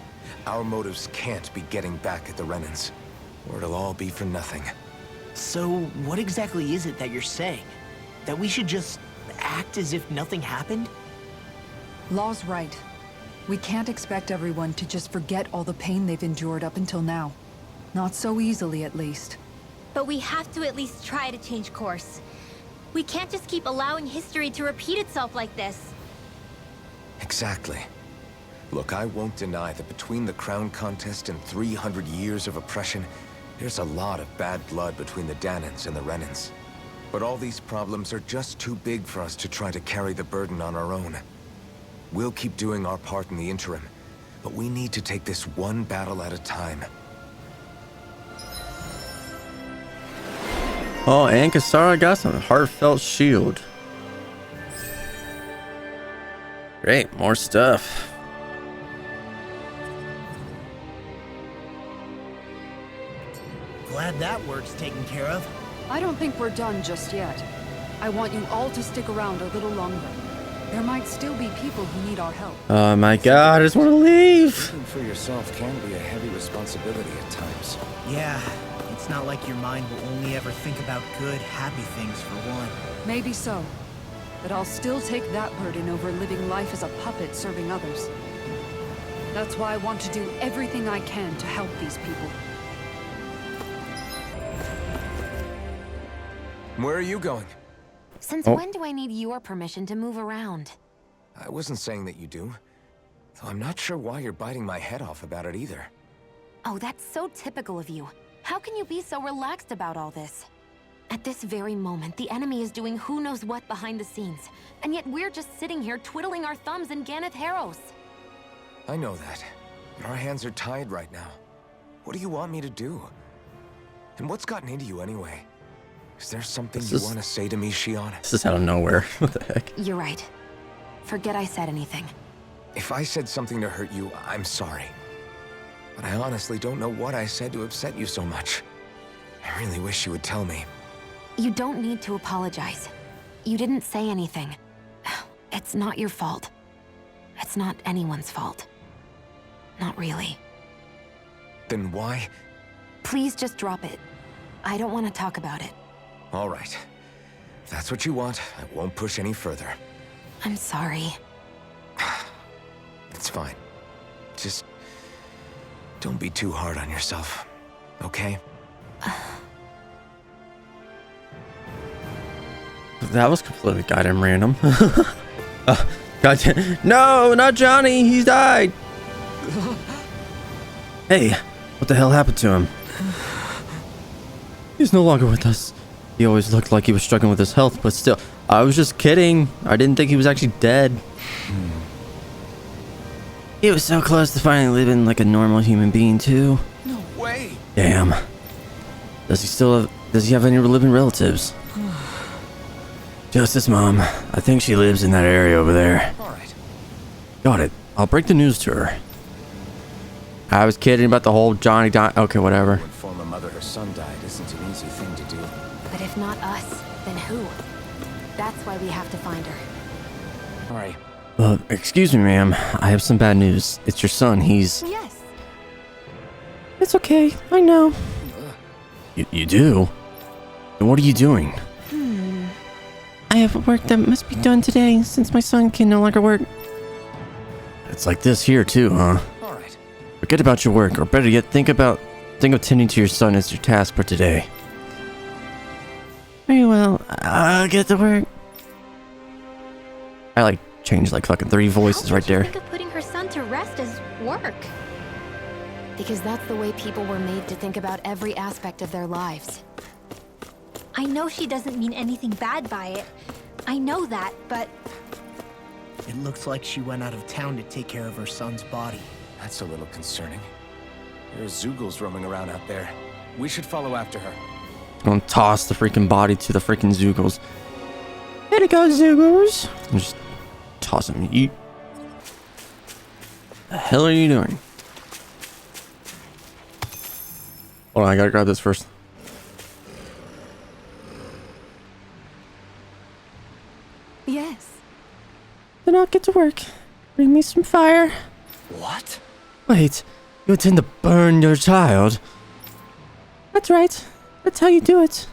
Our motives can't be getting back at the Renans, or it'll all be for nothing. So, what exactly is it that you're saying? That we should just act as if nothing happened? Law's right. We can't expect everyone to just forget all the pain they've endured up until now. Not so easily, at least. But we have to at least try to change course. We can't just keep allowing history to repeat itself like this. Exactly. Look, I won't deny that between the crown contest and 300 years of oppression, there's a lot of bad blood between the Dahnans and the Renans. But all these problems are just too big for us to try to carry the burden on our own. We'll keep doing our part in the interim, but we need to take this one battle at a time. Oh, and Kasara got some heartfelt shield. Great, more stuff. Glad that work's taken care of. I don't think we're done just yet. I want you all to stick around a little longer. There might still be people who need our help. Oh my god, I just want to leave. Thinking for yourself can be a heavy responsibility at times. Yeah, it's not like your mind will only ever think about good, happy things for one. Maybe so. But I'll still take that burden over living life as a puppet serving others. That's why I want to do everything I can to help these people. Where are you going? Since when do I need your permission to move around? I wasn't saying that you do. Though I'm not sure why you're biting my head off about it either. Oh, that's so typical of you. How can you be so relaxed about all this? At this very moment, the enemy is doing who knows what behind the scenes. And yet we're just sitting here twiddling our thumbs in Ganeth Harros. I know that. But our hands are tied right now. What do you want me to do? And what's gotten into you anyway? Is there something you want to say to me, Shion? This is out of nowhere. What the heck? You're right. Forget I said anything. If I said something to hurt you, I'm sorry. But I honestly don't know what I said to upset you so much. I really wish you would tell me. You don't need to apologize. You didn't say anything. It's not your fault. It's not anyone's fault. Not really. Then why? Please just drop it. I don't want to talk about it. All right. If that's what you want, I won't push any further. I'm sorry. It's fine. Just don't be too hard on yourself, okay? That was completely goddamn random. Goddamn. No, not Johnny. He's died. Hey, what the hell happened to him? He's no longer with us. He always looked like he was struggling with his health, but still. I was just kidding. I didn't think he was actually dead. He was so close to finally living like a normal human being, too. No way! Damn. Does he have any living relatives? Just his mom. I think she lives in that area over there. Alright. Got it. I'll break the news to her. I was kidding about the whole Johnny die. Okay, whatever. To inform a mother her son died isn't an easy thing to do. But if not us, then who? That's why we have to find her. Alright. Excuse me, ma'am. I have some bad news. It's your son. He's... Yes. It's okay. I know. You do? Then what are you doing? I have work that must be done today since my son can no longer work. It's like this here too, huh? Alright. Forget about your work, or better yet, think of tending to your son as your task for today. Very well, I'll get to work. I like changed like fucking 3 voices right there. How did you think of putting her son to rest as work? Because that's the way people were made to think about every aspect of their lives. I know she doesn't mean anything bad by it. I know that, but... It looks like she went out of town to take care of her son's body. That's a little concerning. There are Zoogles roaming around out there. We should follow after her. Gonna toss the freaking body to the freaking Zoogles. Here it goes, Zoogles. And just toss him. You... The hell are you doing? Hold on, I gotta grab this first. Yes. Then I'll get to work. Bring me some fire. What? Wait, you intend to burn your child? That's right. That's how you do it.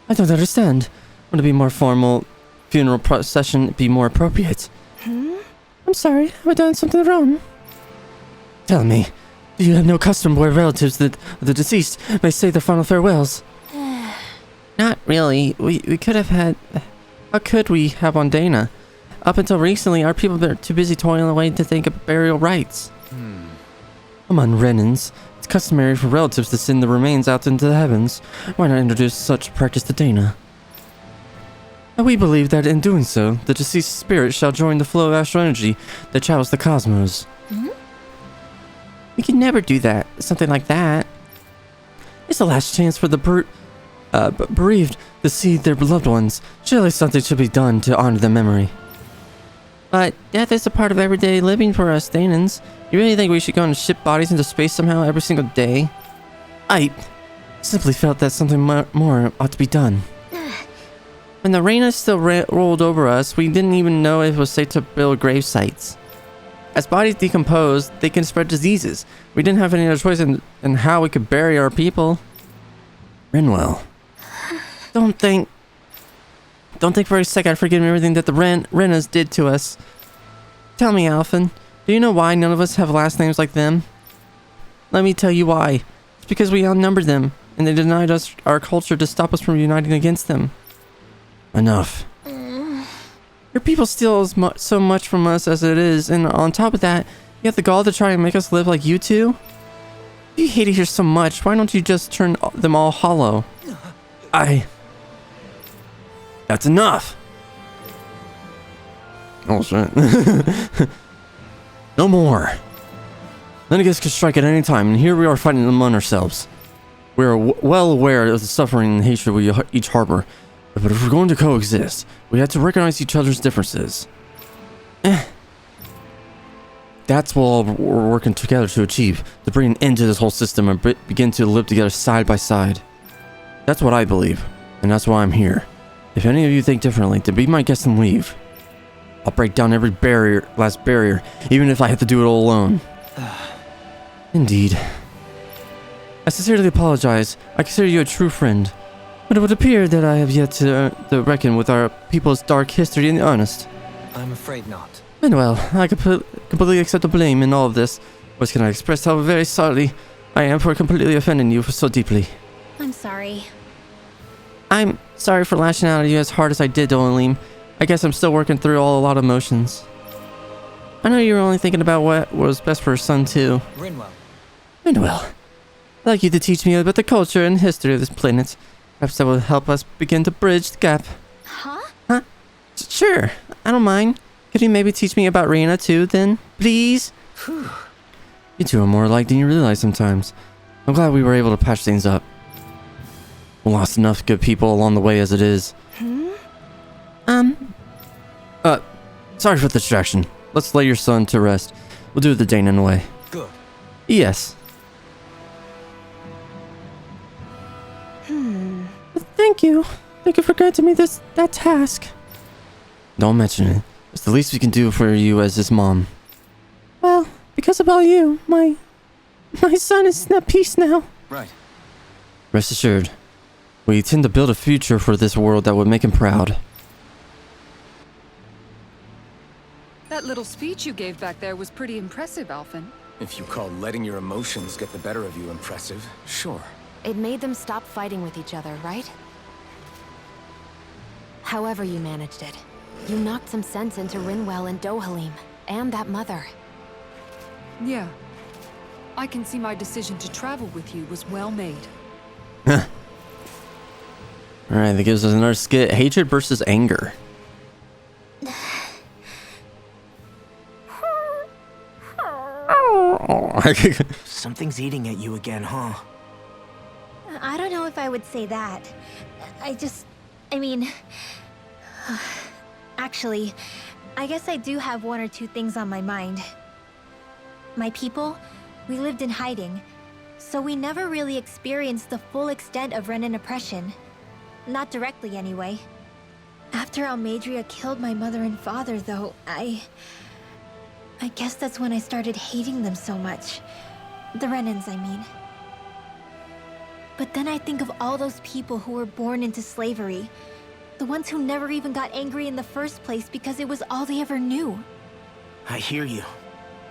I don't understand. Would it be more formal funeral procession be more appropriate? I'm sorry, have I done something wrong? Tell me, do you have no custom where relatives of the deceased may say their final farewells? Not really. We could have had... How could we have on Dahna? Up until recently, our people were too busy toiling away to think of burial rites. Among Renans, it's customary for relatives to send the remains out into the heavens. Why not introduce such practice to Dahna? And we believe that in doing so, the deceased spirit shall join the flow of astral energy that travels the cosmos. We can never do that. Something like that. It's the last chance for the bereaved to see their beloved ones. Surely something should be done to honor their memory. But death is a part of everyday living for us Dahnans. You really think we should go and ship bodies into space somehow every single day? I simply felt that something more ought to be done. When the Rena still rolled over us, we didn't even know if it was safe to build grave sites. As bodies decompose, they can spread diseases. We didn't have any other choice in how we could bury our people. Renwell, don't think for a second I forgive everything that the Renas did to us. Tell me, Alphen, do you know why none of us have last names like them? Let me tell you why. It's because we outnumbered them, and they denied us our culture to stop us from uniting against them. Enough. Your people steal so much from us as it is, and on top of that, you have the gall to try and make us live like you two? If you hate it here so much, why don't you just turn them all hollow? That's enough! Oh shit. No more. LENEGIS could strike at any time, and here we are fighting among ourselves. We are well aware of the suffering and hatred we each harbor. But if we're going to coexist, we have to recognize each other's differences. That's what we're working together to achieve, to bring an end to this whole system and begin to live together side by side. That's what I believe, and that's why I'm here. If any of you think differently, then be my guest and leave. I'll break down every last barrier, even if I have to do it all alone. Indeed. I sincerely apologize. I consider you a true friend. But it would appear that I have yet to reckon with our people's dark history in earnest. I'm afraid not. And well, I completely accept the blame in all of this. What can I express how very sorry I am for completely offending you so deeply. I'm sorry. I'm sorry for lashing out at you as hard as I did, Dohalim. I guess I'm still working through a lot of emotions. I know you were only thinking about what was best for her son too. Rinwell. I'd like you to teach me about the culture and history of this planet. Perhaps that will help us begin to bridge the gap. Huh? Sure, I don't mind. Could you maybe teach me about Rena too, then? Please? You two are more alike than you realize sometimes. I'm glad we were able to patch things up. We lost enough good people along the way as it is. Sorry for the distraction. Let's lay your son to rest. We'll do it the Dahnan way. Good. Yes. Thank you. Thank you for granting me that task. Don't mention it. It's the least we can do for you as his mom. Well, because of all you, my son is at peace now. Right. Rest assured, we intend to build a future for this world that would make him proud. That little speech you gave back there was pretty impressive, Alphen. If you call letting your emotions get the better of you impressive, sure. It made them stop fighting with each other, right? However you managed it, you knocked some sense into Rinwell and Dohalim, and that mother. Yeah. I can see my decision to travel with you was well made. Alright, that gives us another skit. Hatred versus anger. Something's eating at you again, huh? I don't know if I would say that. I mean... Actually, I guess I do have one or two things on my mind. My people, we lived in hiding, so we never really experienced the full extent of Renan oppression. Not directly, anyway. After Almadria killed my mother and father, though, I I guess that's when I started hating them so much. The Renans, I mean. But then I think of all those people who were born into slavery. The ones who never even got angry in the first place because it was all they ever knew. I hear you.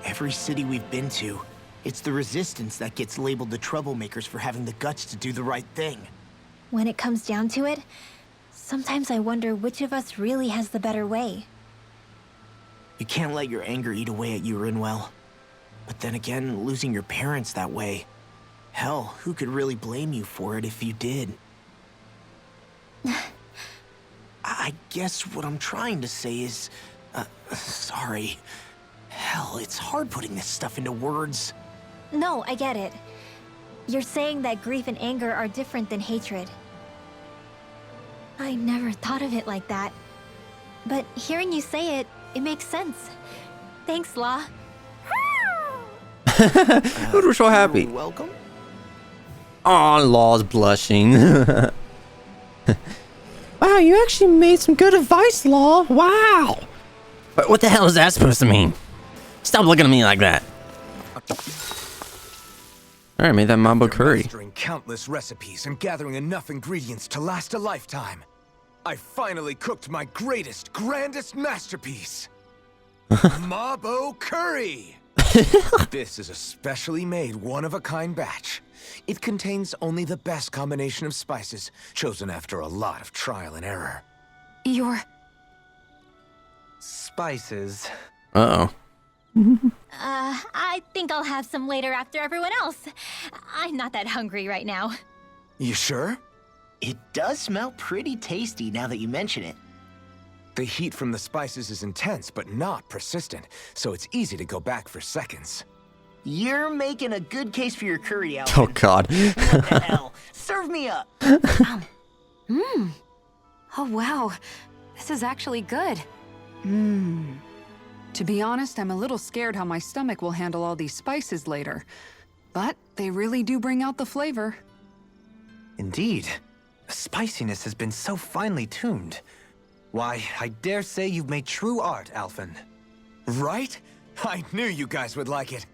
Every city we've been to, it's the resistance that gets labeled the troublemakers for having the guts to do the right thing. When it comes down to it, sometimes I wonder which of us really has the better way. You can't let your anger eat away at you, Rinwell. But then again, losing your parents that way... Hell, who could really blame you for it if you did? I guess what I'm trying to say is... sorry. Hell, it's hard putting this stuff into words. No, I get it. You're saying that grief and anger are different than hatred. I never thought of it like that. But hearing you say it, it makes sense. Thanks, Law. Dude, we're so happy. You're welcome. Aw, Law's blushing. Wow, you actually made some good advice, Law. Wow. But what the hell is that supposed to mean? Stop looking at me like that. Alright, made that mambo curry. Mastering countless recipes and gathering enough ingredients to last a lifetime. I finally cooked my greatest, grandest masterpiece. Mabo curry! This is a specially made, one-of-a-kind batch. It contains only the best combination of spices, chosen after a lot of trial and error. Your... Spices. Uh-oh. I think I'll have some later after everyone else. I'm not that hungry right now. You sure? It does smell pretty tasty now that you mention it. The heat from the spices is intense, but not persistent, so it's easy to go back for seconds. You're making a good case for your curry, Alvin. Oh, God. What the hell? Serve me up! Oh, wow. This is actually good. To be honest, I'm a little scared how my stomach will handle all these spices later. But they really do bring out the flavor. Indeed. The spiciness has been so finely tuned. Why, I dare say you've made true art, Alphen. Right? I knew you guys would like it.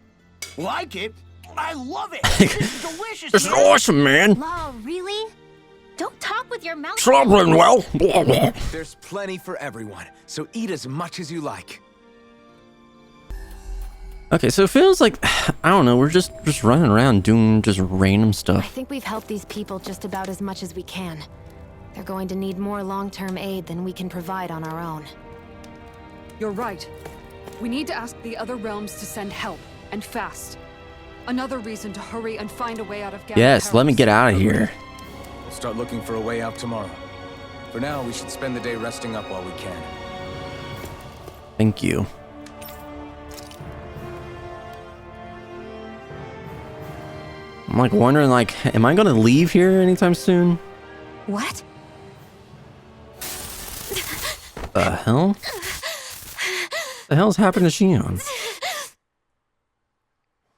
Like it? I love it! This is delicious, This is man. awesome, man. Law, really? Don't talk with your mouth. Slobbering well. There's plenty for everyone, so eat as much as you like. Okay, so it feels like, I don't know, we're just running around doing just random I stuff. think we've helped these people just about as much as we can. They're going to need more long-term aid than we can provide on our own. You're right. We need to ask the other realms to send help, and fast. Another reason to hurry and find a way out of Gavin Yes, let me Harris. get out of here. We'll start looking for a way out tomorrow. For now, we should spend the day resting up while we can. Thank you. I'm like wondering, like, am I gonna leave here anytime soon? What? The hell? The hell's happened to Shion?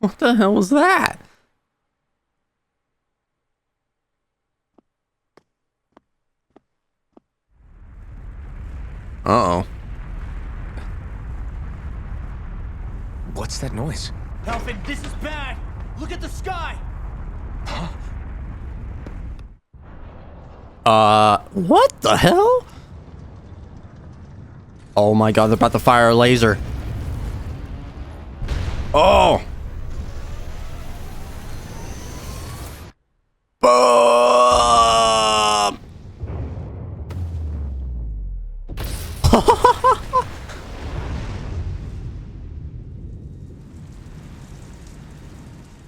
What the hell was that? Uh-oh. What's that noise? Alvin, this is bad! Look at the sky! What the hell? Oh my god, they're about to fire a laser. Oh! Boom!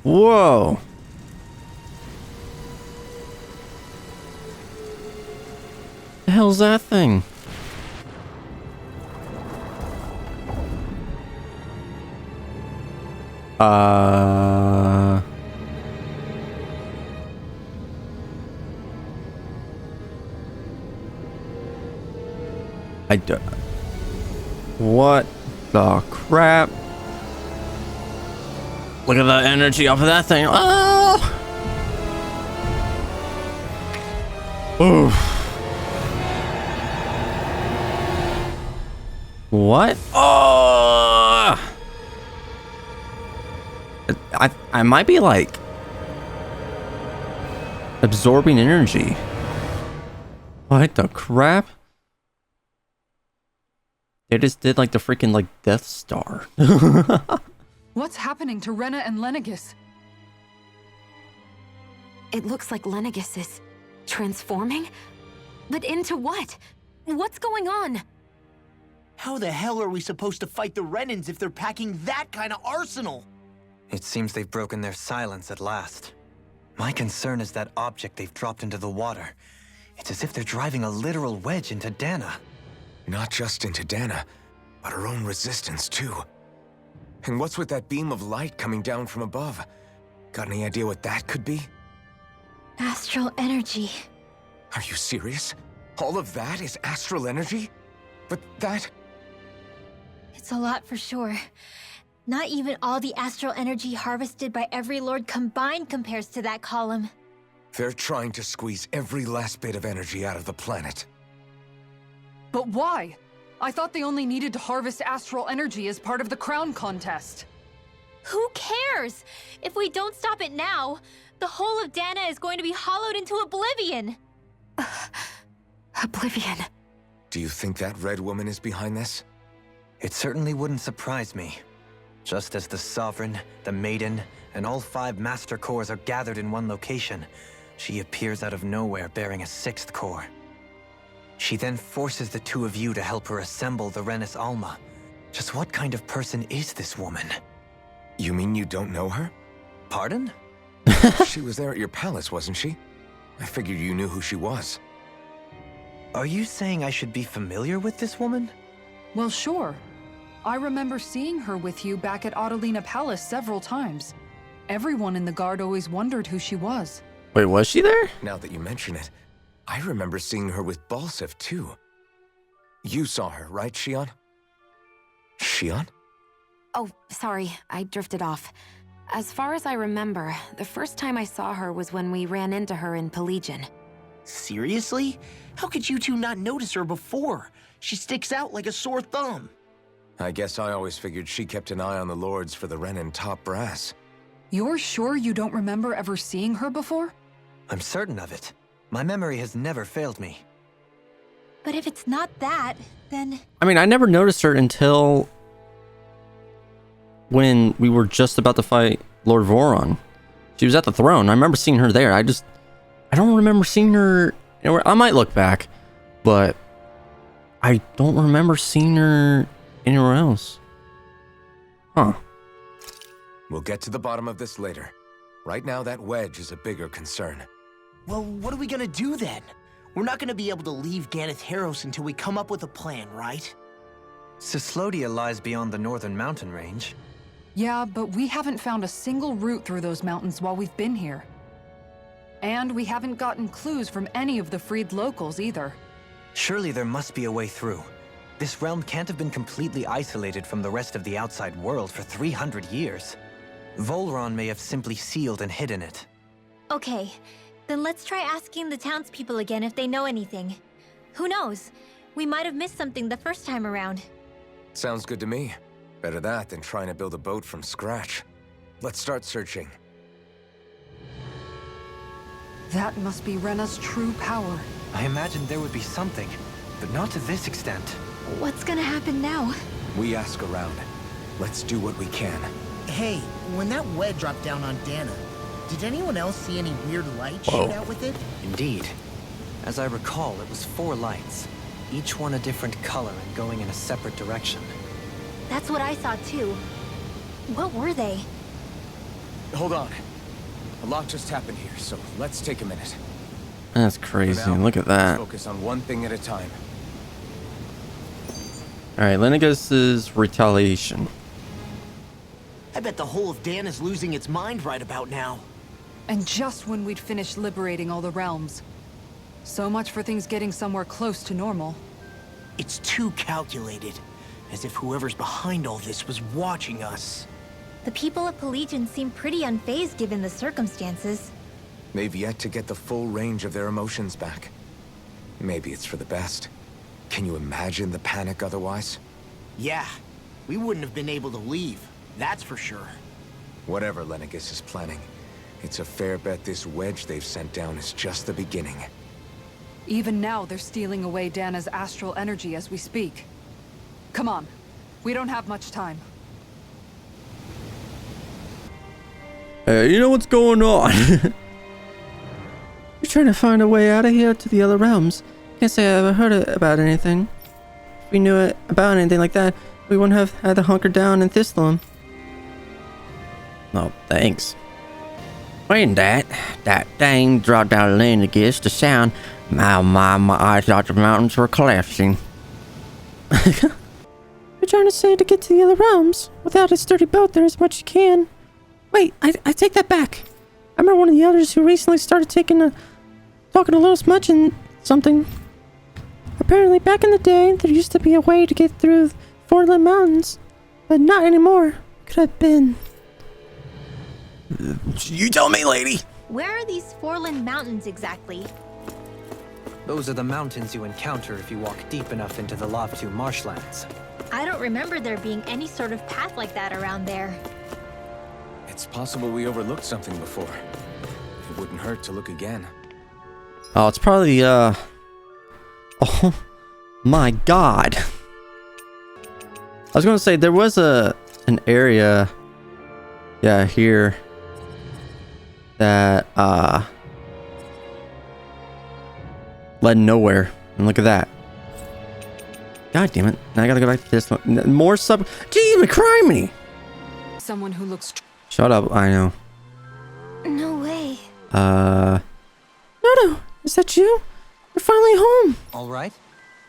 Whoa. The hell's that thing? I do. What the crap? Look at the energy off of that thing. Oh! Oof. What? Oh! I might be like absorbing energy. What the crap? They just did like the freaking like Death Star. What's happening to Rena and LENEGIS? It looks like LENEGIS is transforming? But into what? What's going on? How the hell are we supposed to fight the Renans if they're packing that kind of arsenal? It seems they've broken their silence at last. My concern is that object they've dropped into the water. It's as if they're driving a literal wedge into Dahna. Not just into Dahna, but her own resistance too. And what's with that beam of light coming down from above? Got any idea what that could be? Astral energy. Are you serious? All of that is astral energy? But that... It's a lot for sure. Not even all the astral energy harvested by every lord combined compares to that column. They're trying to squeeze every last bit of energy out of the planet. But why? I thought they only needed to harvest astral energy as part of the crown contest. Who cares? If we don't stop it now, the whole of Dahna is going to be hollowed into oblivion. Oblivion. Do you think that red woman is behind this? It certainly wouldn't surprise me. Just as the Sovereign, the Maiden, and all 5 Master Cores are gathered in one location, she appears out of nowhere bearing a 6th core. She then forces the 2 of you to help her assemble the Renis Alma. Just what kind of person is this woman? You mean you don't know her? Pardon? She was there at your palace, wasn't she? I figured you knew who she was. Are you saying I should be familiar with this woman? Well, sure. I remember seeing her with you back at Adelina Palace several times. Everyone in the guard always wondered who she was. Wait, was she there? Now that you mention it, I remember seeing her with Balsif too. You saw her, right, Shion? Shion? Oh, sorry, I drifted off. As far as I remember, the first time I saw her was when we ran into her in Pelegion. Seriously? How could you two not notice her before? She sticks out like a sore thumb. I guess I always figured she kept an eye on the lords for the Renin top brass. You're sure you don't remember ever seeing her before? I'm certain of it. My memory has never failed me. But if it's not that, then... I mean, I never noticed her until when we were just about to fight Lord Voron. She was at the throne. I remember seeing her there. I don't remember seeing her anywhere. I might look back, but I don't remember seeing her anywhere else. Huh. We'll get to the bottom of this later. Right now, that wedge is a bigger concern. Well, what are we gonna do then? We're not gonna be able to leave Ganeth Heros until we come up with a plan, right? Cyslodia lies beyond the northern mountain range. Yeah, but we haven't found a single route through those mountains while we've been here. And we haven't gotten clues from any of the freed locals either. Surely there must be a way through. This realm can't have been completely isolated from the rest of the outside world for 300 years. Volron may have simply sealed and hidden it. Okay, then let's try asking the townspeople again if they know anything. Who knows? We might have missed something the first time around. Sounds good to me. Better that than trying to build a boat from scratch. Let's start searching. That must be Rena's true power. I imagined there would be something, but not to this extent. What's gonna happen now? We ask around. Let's do what we can. Hey, when that wedge dropped down on Dahna, did anyone else see any weird light shoot out with it? Indeed. As I recall, it was 4 lights, each one a different color and going in a separate direction. That's what I saw too. What were they? Hold on. A lot just happened here, so let's take a minute. That's crazy. For now, Look at that. let's focus on one thing at a time. Alright, LENEGIS' retaliation. I bet the whole of Dahna's losing its mind right about now. And just when we'd finished liberating all the realms. So much for things getting somewhere close to normal. It's too calculated. As if whoever's behind all this was watching us. The people of Pelegion seem pretty unfazed given the circumstances. They've yet to get the full range of their emotions back. Maybe it's for the best. Can you imagine the panic otherwise? Yeah, we wouldn't have been able to leave, that's for sure. Whatever LENEGIS is planning, it's a fair bet this wedge they've sent down is just the beginning. Even now, they're stealing away Dahna's astral energy as we speak. Come on. We don't have much time. Hey, you know what's going on? You're trying to find a way out of here to the other realms. Can't say I ever heard about anything. If we knew it about anything like that, we wouldn't have had to hunker down in Thistlum. No, thanks. When that thing dropped out of LENEGIS, the sound, my, I thought the mountains were collapsing. You're trying to say to get to the other realms without a sturdy boat there as much as you can. Wait, I take that back. I remember one of the elders who recently started talking a little smudge and something. Apparently, back in the day, there used to be a way to get through Foreland Mountains, but not anymore. Could have been. You tell me, lady. Where are these Foreland Mountains exactly? Those are the mountains you encounter if you walk deep enough into the Lavtu marshlands. I don't remember there being any sort of path like that around there. It's possible we overlooked something before. It wouldn't hurt to look again. Oh, it's probably, oh my god. I was gonna say, there was an area, yeah, here, that, led nowhere. And look at that. God damn it. Now I gotta go back to this one. More sub. Gee, criminy! Someone who looks... Shut up, I know. No way. No, is that you? You're finally home. All right.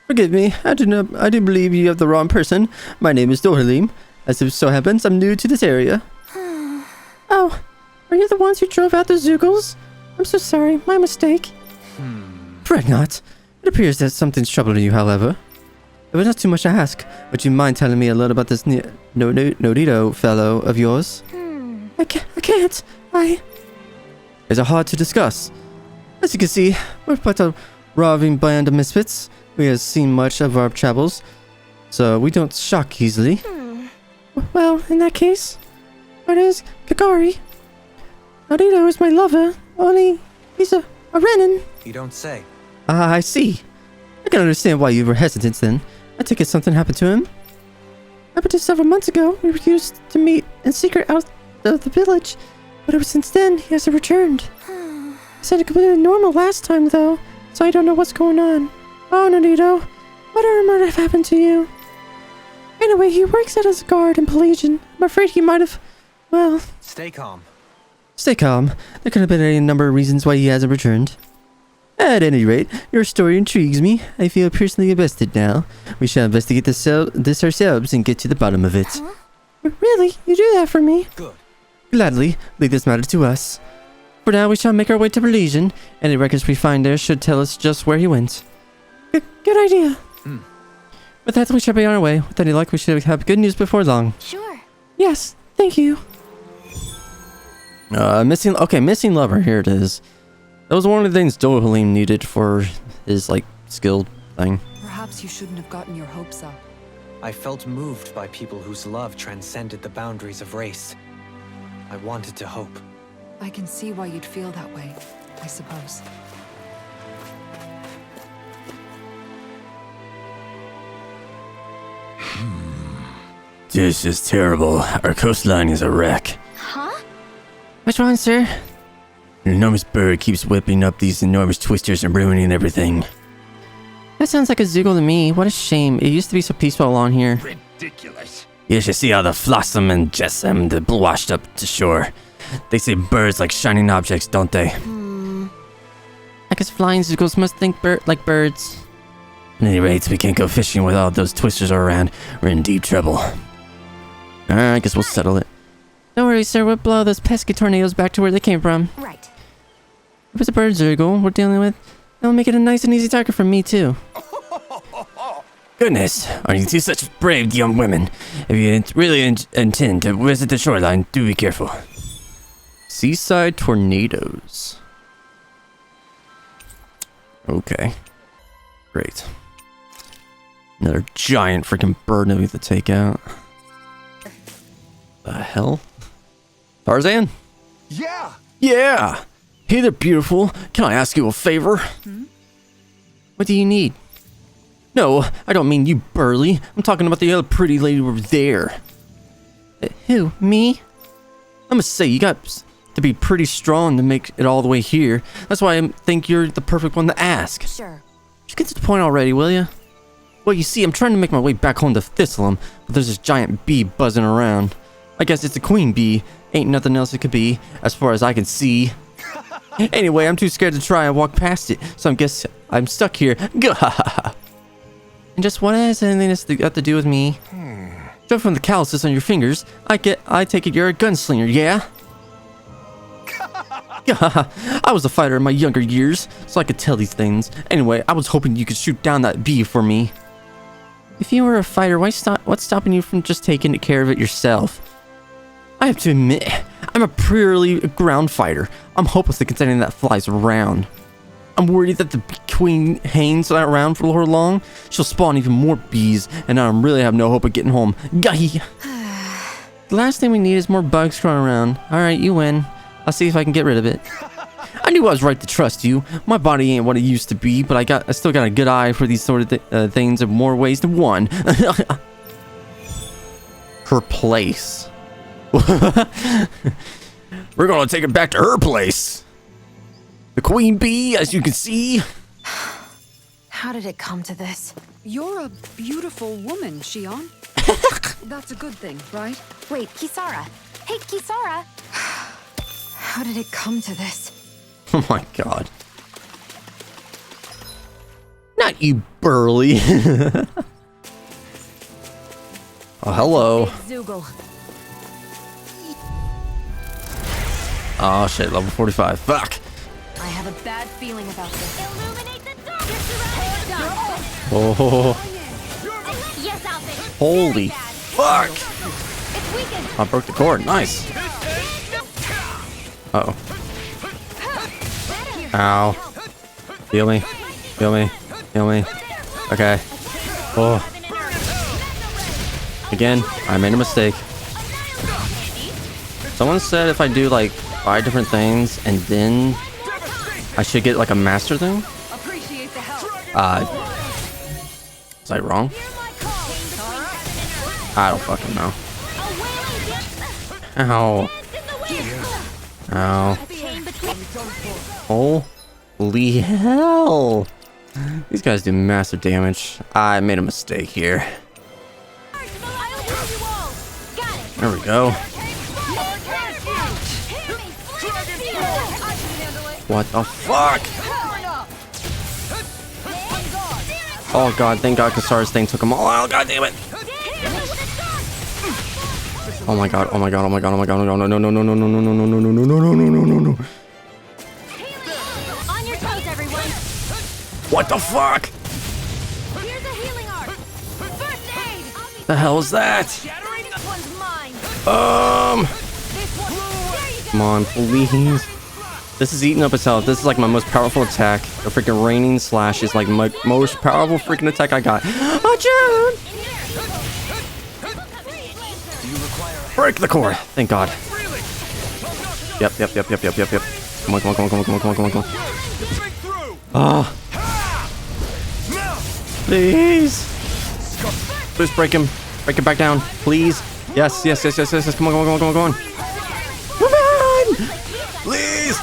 Forgive me, I do believe you have the wrong person. My name is Dohalim. As it so happens, I'm new to this area. Oh, are you the ones who drove out the Zoogles? I'm so sorry, my mistake. Fret not. It appears that something's troubling you, however. It was not too much to ask. Would you mind telling me a little about this Nodito fellow of yours? I can't. Is it hard to discuss? As you can see, we're but a roving band of misfits. We have seen much of our travels, so we don't shock easily. Well, in that case, what is Kagari? Nodito is my lover, only he's a Renin. You don't say. I see. I can understand why you were hesitant then. I take it something happened to him. Happened just several months ago. We were used to meet in secret out of the village, but ever since then, he hasn't returned. He said completely normal last time though, so I don't know what's going on. Oh, Nodito, whatever might have happened to you? Anyway, he works as a guard in Pelegion. I'm afraid he might have, well... Stay calm. Stay calm. There could have been any number of reasons why he hasn't returned. At any rate, your story intrigues me. I feel personally invested now. We shall investigate this ourselves and get to the bottom of it. Huh? Really? You do that for me? Good. Gladly. Leave this matter to us. For now, we shall make our way to Pelegion. Any records we find there should tell us just where he went. Good idea. With that, we shall be on our way. With any luck, we should have good news before long. Sure. Yes, thank you. Missing lover. Here it is. That was one of the things Dohalim needed for his, skill thing. Perhaps you shouldn't have gotten your hopes up. I felt moved by people whose love transcended the boundaries of race. I wanted to hope. I can see why you'd feel that way, I suppose. This is terrible. Our coastline is a wreck. Huh? Which one, sir? An enormous bird keeps whipping up these enormous twisters and ruining everything. That sounds like a Zoogle to me. What a shame. It used to be so peaceful along here. Ridiculous. You should see all the flossom and jessam that washed up to shore. They say birds like shining objects, don't they? I guess flying Zoogles must think like birds. At any rate, we can't go fishing with all those twisters around. We're in deep trouble. I guess we'll settle it. Don't worry, sir. We'll blow those pesky tornadoes back to where they came from. Right. If it's a bird Zoogle we're dealing with, that'll make it a nice and easy target for me, too. Goodness, are you two such brave young women? If you really intend to visit the shoreline, do be careful. Seaside tornadoes. Okay. Great. Another giant freaking bird that we have to take out. The hell? Tarzan? Yeah! Yeah! Hey there, beautiful. Can I ask you a favor? What do you need? No, I don't mean you, Burly. I'm talking about the other pretty lady over there. Who? Me? I must say, you got to be pretty strong to make it all the way here. That's why I think you're the perfect one to ask. Sure. Just get to the point already, will ya? Well, you see, I'm trying to make my way back home to Thistleum, but there's this giant bee buzzing around. I guess it's a queen bee. Ain't nothing else it could be, as far as I can see. Anyway, I'm too scared to try and walk past it, so I guess I'm stuck here. And just what has anything to have to do with me? Judging from the calluses on your fingers, I take it you're a gunslinger, yeah? I was a fighter in my younger years, so I could tell these things. Anyway, I was hoping you could shoot down that bee for me. If you were a fighter, what's stopping you from just taking care of it yourself? I have to admit, I'm a purely ground fighter. I'm hopeless at considering that flies around. I'm worried that the queen hangs around for long. She'll spawn even more bees, and I really have no hope of getting home. Gahi! The last thing we need is more bugs crawling around. Alright, you win. I'll see if I can get rid of it. I knew I was right to trust you. My body ain't what it used to be, but I still got a good eye for these sort of things in more ways than one. Her place. We're gonna take it back to her place. The queen bee, as you can see. How did it come to this? You're a beautiful woman, Shion. That's a good thing, right? Wait, Kisara. Hey, Kisara. How did it come to this? Oh my god. Not you, Burly. Oh, hello. Zoogle. Oh shit, level 45. Fuck. I have a bad feeling about this. Illuminate the dark! Oh. Yes, I'll finish. Holy fuck. It's weakened. I broke the cord. Nice. Uh-oh. Ow. Heal me. Heal me. Heal me. Okay. Oh. Again, I made a mistake. Someone said if I do like 5 different things and then I should get like a master thing. Was I wrong? I don't fucking know. Ow. Ow. Holy hell. These guys do massive damage. I made a mistake here. There we go. What the fuck? Oh god, thank god Kasara's thing took them all out. God damn it. Oh my god, oh my god, oh my god, oh my god, oh my god, no, no, no, no, no, no, no, no, no, no, no, no, no, no, no, no. On your toes, everyone. What the fuck? Here's a healing arc. First aid. The hell is that? This one's mine. This one. Come on, please. This is eating up its health. This is like my most powerful attack. The freaking raining slash is like my most powerful freaking attack I got. Oh, June! Break the cord. Thank god. Yep. Come on, come on, come on, come on, come on, come on, come on, come on. Ah. Please. Please break him. Break him back down. Please. Yes. Come on, come on, come on, come on, come on. Come on! Please.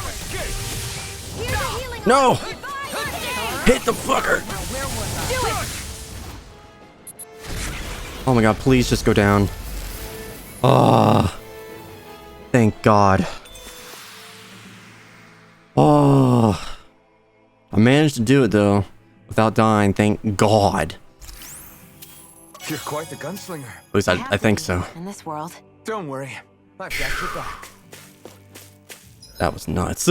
No. Hit the fucker. Oh my god, please just go down. Oh. Thank god. Oh. I managed to do it though. Without dying, thank god. You're quite the gunslinger. At least I think so. In this world. Don't worry. I've got your back. That was nuts.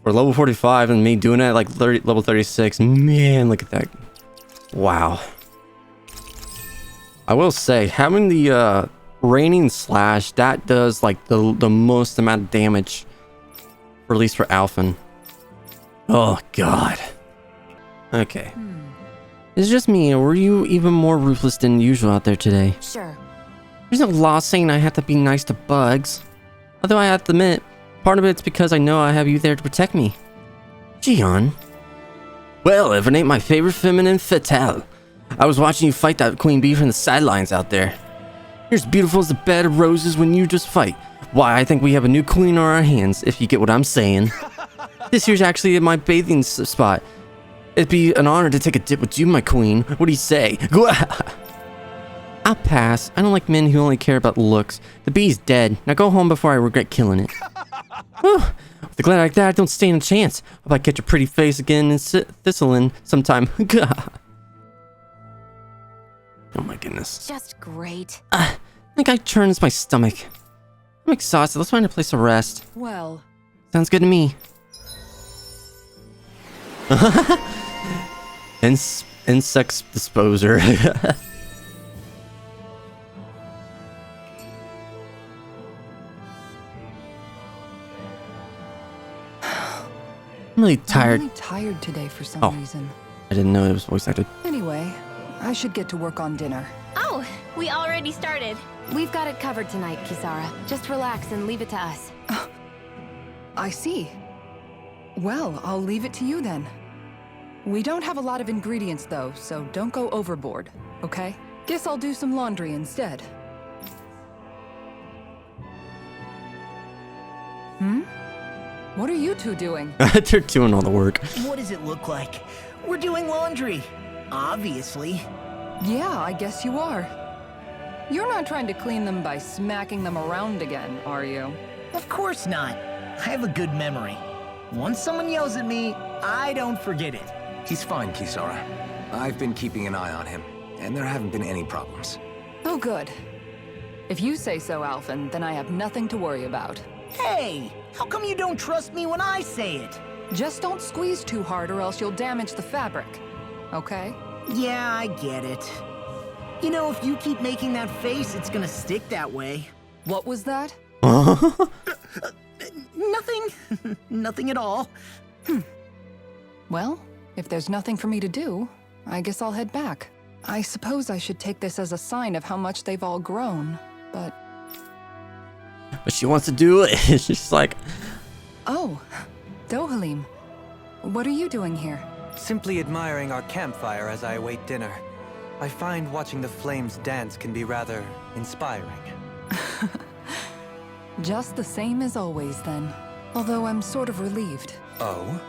For level 45 and me doing it at like level 36. Man, look at that. Wow. I will say, having the raining slash, that does like the most amount of damage. For at least for Alphen. Oh, God. Okay. Is it just me, or were you even more ruthless than usual out there today? Sure. There's no law saying I have to be nice to bugs. Although I have to admit, part of it's because I know I have you there to protect me. Gion. Well, if it ain't my favorite feminine fatale. I was watching you fight that queen bee from the sidelines out there. You're as beautiful as a bed of roses when you just fight. Why, I think we have a new queen on our hands, if you get what I'm saying. This here's actually my bathing spot. It'd be an honor to take a dip with you, my queen. What do you say? I'll pass. I don't like men who only care about looks. The bee's dead. Now go home before I regret killing it. Whew. With a glad like that, I don't stand a chance. Hope I catch your pretty face again in Thistlein sometime. Oh my goodness. Just great. I think I churns my stomach. I'm exhausted. Let's find a place to rest. Well, Sounds good to me. Insects disposer. I'm really tired. I'm really tired today for some Oh. reason. I didn't know it was voice acted. Anyway, I should get to work on dinner. Oh, we already started. We've got it covered tonight, Kisara. Just relax and leave it to us. I see. Well, I'll leave it to you then. We don't have a lot of ingredients though, so don't go overboard, okay? Guess I'll do some laundry instead. What are you two doing? They're doing all the work. What does it look like? We're doing laundry. Obviously. Yeah, I guess you are. You're not trying to clean them by smacking them around again, are you? Of course not. I have a good memory. Once someone yells at me, I don't forget it. He's fine, Kisara. I've been keeping an eye on him, and there haven't been any problems. Oh, good. If you say so, Alphen, then I have nothing to worry about. Hey, how come you don't trust me when I say it? Just don't squeeze too hard or else you'll damage the fabric, okay? Yeah, I get it. You know, if you keep making that face, it's gonna stick that way. What was that? Nothing. Nothing at all. Well, if there's nothing for me to do, I guess I'll head back. I suppose I should take this as a sign of how much they've all grown, but... But she wants to do it. She's like... Oh, Dohalim. What are you doing here? Simply admiring our campfire as I await dinner. I find watching the flames dance can be rather inspiring. Just the same as always, then. Although I'm sort of relieved. Oh?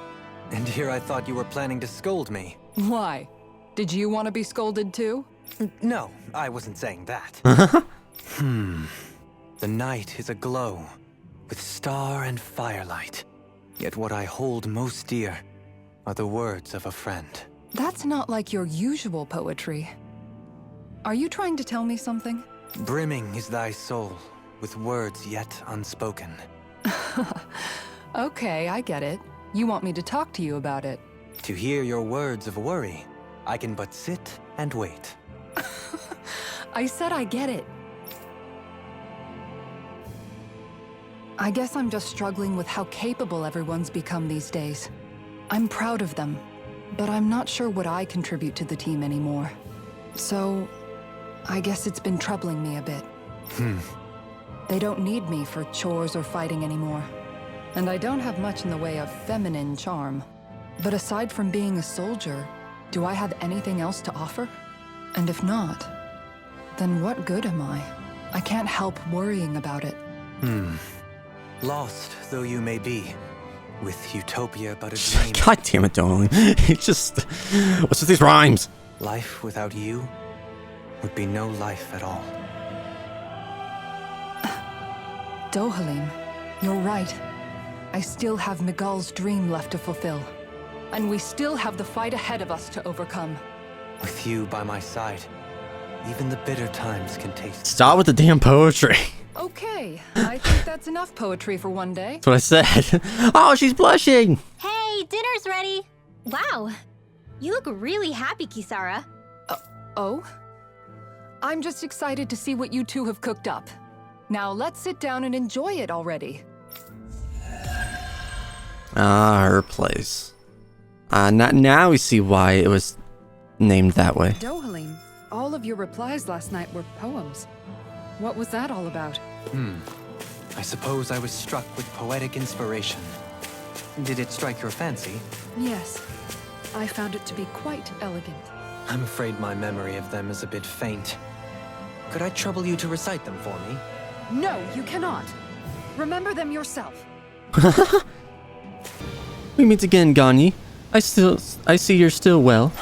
And here I thought you were planning to scold me. Why? Did you want to be scolded too? No, I wasn't saying that. The night is aglow with star and firelight. Yet what I hold most dear are the words of a friend. That's not like your usual poetry. Are you trying to tell me something? Brimming is thy soul with words yet unspoken. Okay, I get it. You want me to talk to you about it. To hear your words of worry, I can but sit and wait. I said I get it. I guess I'm just struggling with how capable everyone's become these days. I'm proud of them, but I'm not sure what I contribute to the team anymore. So, I guess it's been troubling me a bit. They don't need me for chores or fighting anymore. And I don't have much in the way of feminine charm. But aside from being a soldier, do I have anything else to offer? And if not, then what good am I? I can't help worrying about it. Lost though you may be, with utopia but a dream, God damn it, darling. It's just... What's with these rhymes? life without you would be no life at all. Dohalim, you're right. I still have Miguel's dream left to fulfill. And we still have the fight ahead of us to overcome. With you by my side, even the bitter times can taste. Stop with the damn poetry. Okay, I think that's enough poetry for one day. That's what I said. Oh, she's blushing. Hey, dinner's ready. Wow, you look really happy, Kisara. Oh? I'm just excited to see what you two have cooked up. Now let's sit down and enjoy it already. Ah, her place. Now we see why it was named that way. Dohalim, all of your replies last night were poems. What was that all about? I suppose I was struck with poetic inspiration. Did it strike your fancy? Yes. I found it to be quite elegant. I'm afraid my memory of them is a bit faint. Could I trouble you to recite them for me? No, you cannot. Remember them yourself. We meet again, Ganyi. I see you're still well.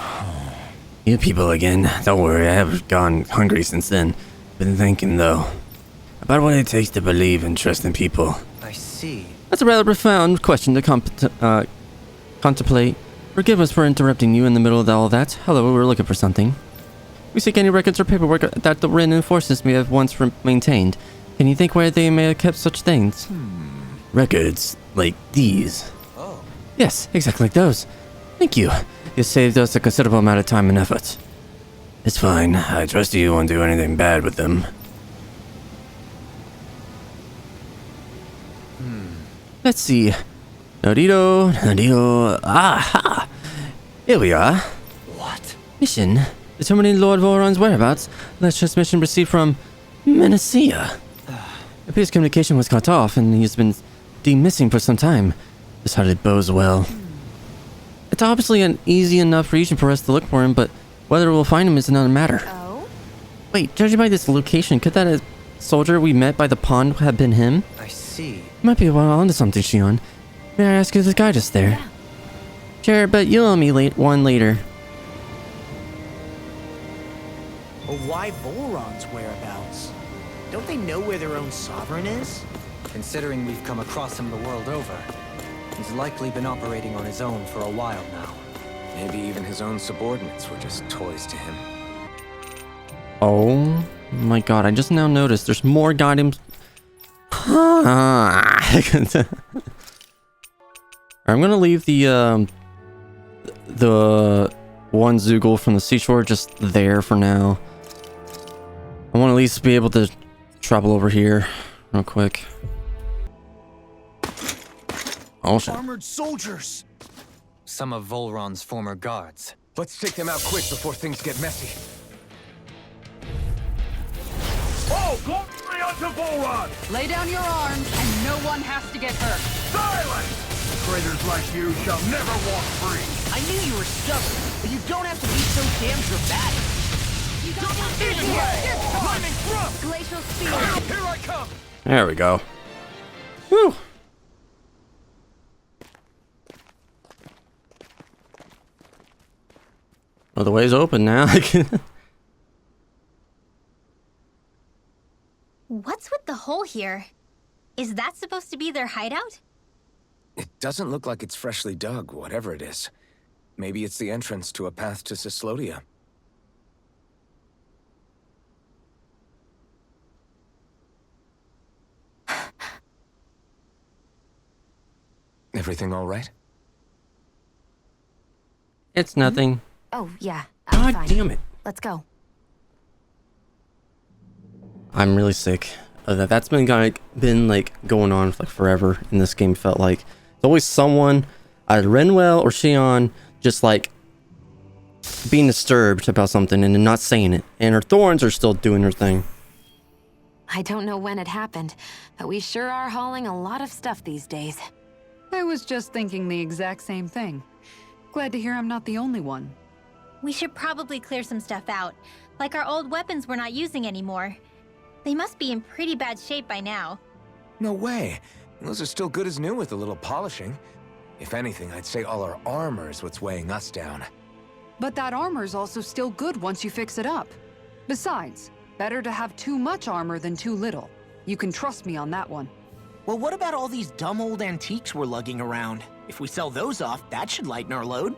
You people again. Don't worry, I haven't gone hungry since then. Been thinking, though, about what it takes to believe and trust in people. I see. That's a rather profound question to contemplate. Forgive us for interrupting you in the middle of all that. Hello, we were looking for something. We seek any records or paperwork that the Renan forces may have once maintained. Can you think where they may have kept such things? Records like these. Oh. Yes, exactly like those. Thank you. You saved us a considerable amount of time and effort. It's fine. I trust you won't do anything bad with them. Let's see. Nodito. Aha! Here we are. What? Mission. Determining Lord Voron's whereabouts. Last transmission received from Menacia. It appears communication was cut off and he's been deemed missing for some time. This hardly bodes well. It's obviously an easy enough region for us to look for him, but whether we'll find him is another matter. Oh? Wait, judging by this location, could that soldier we met by the pond have been him? I see. Might be well onto something, Shion. May I ask you to guide us there? Yeah. Sure, but you'll owe me one later. But why Volron's whereabouts? Don't they know where their own sovereign is? Considering we've come across him the world over, he's likely been operating on his own for a while now. Maybe even his own subordinates were just toys to him. Oh my god, I just now noticed there's more goddamn... I'm gonna leave the one Zoogle from the seashore just there for now. I want to at least be able to travel over here real quick. Oh shit. Armored soldiers! Some of Volron's former guards. Let's take them out quick before things get messy. Oh, glory unto Volron! Lay down your arms, and no one has to get hurt. Silence! Traitors like you shall never walk free. I knew you were stubborn, but you don't have to be so damn dramatic. Glacial speed. Here I come! There we go. Whew. Well, the way's open now. What's with the hole here? Is that supposed to be their hideout? It doesn't look like it's freshly dug, whatever it is. Maybe it's the entrance to a path to Cyslodia. Everything all right? It's nothing. Oh, yeah. I'm God fine. damn it. Let's go. I'm really sick. That's been going on for like forever in this game. Felt like it's always someone, either Renwell or Shion, just like being disturbed about something and then not saying it. And her thorns are still doing her thing. I don't know when it happened, but we sure are hauling a lot of stuff these days. I was just thinking the exact same thing. Glad to hear I'm not the only one. We should probably clear some stuff out, like our old weapons we're not using anymore. They must be in pretty bad shape by now. No way. Those are still good as new with a little polishing. If anything, I'd say all our armor is what's weighing us down. But that armor's also still good once you fix it up. Besides, better to have too much armor than too little. You can trust me on that one. Well, what about all these dumb old antiques we're lugging around? If we sell those off, that should lighten our load.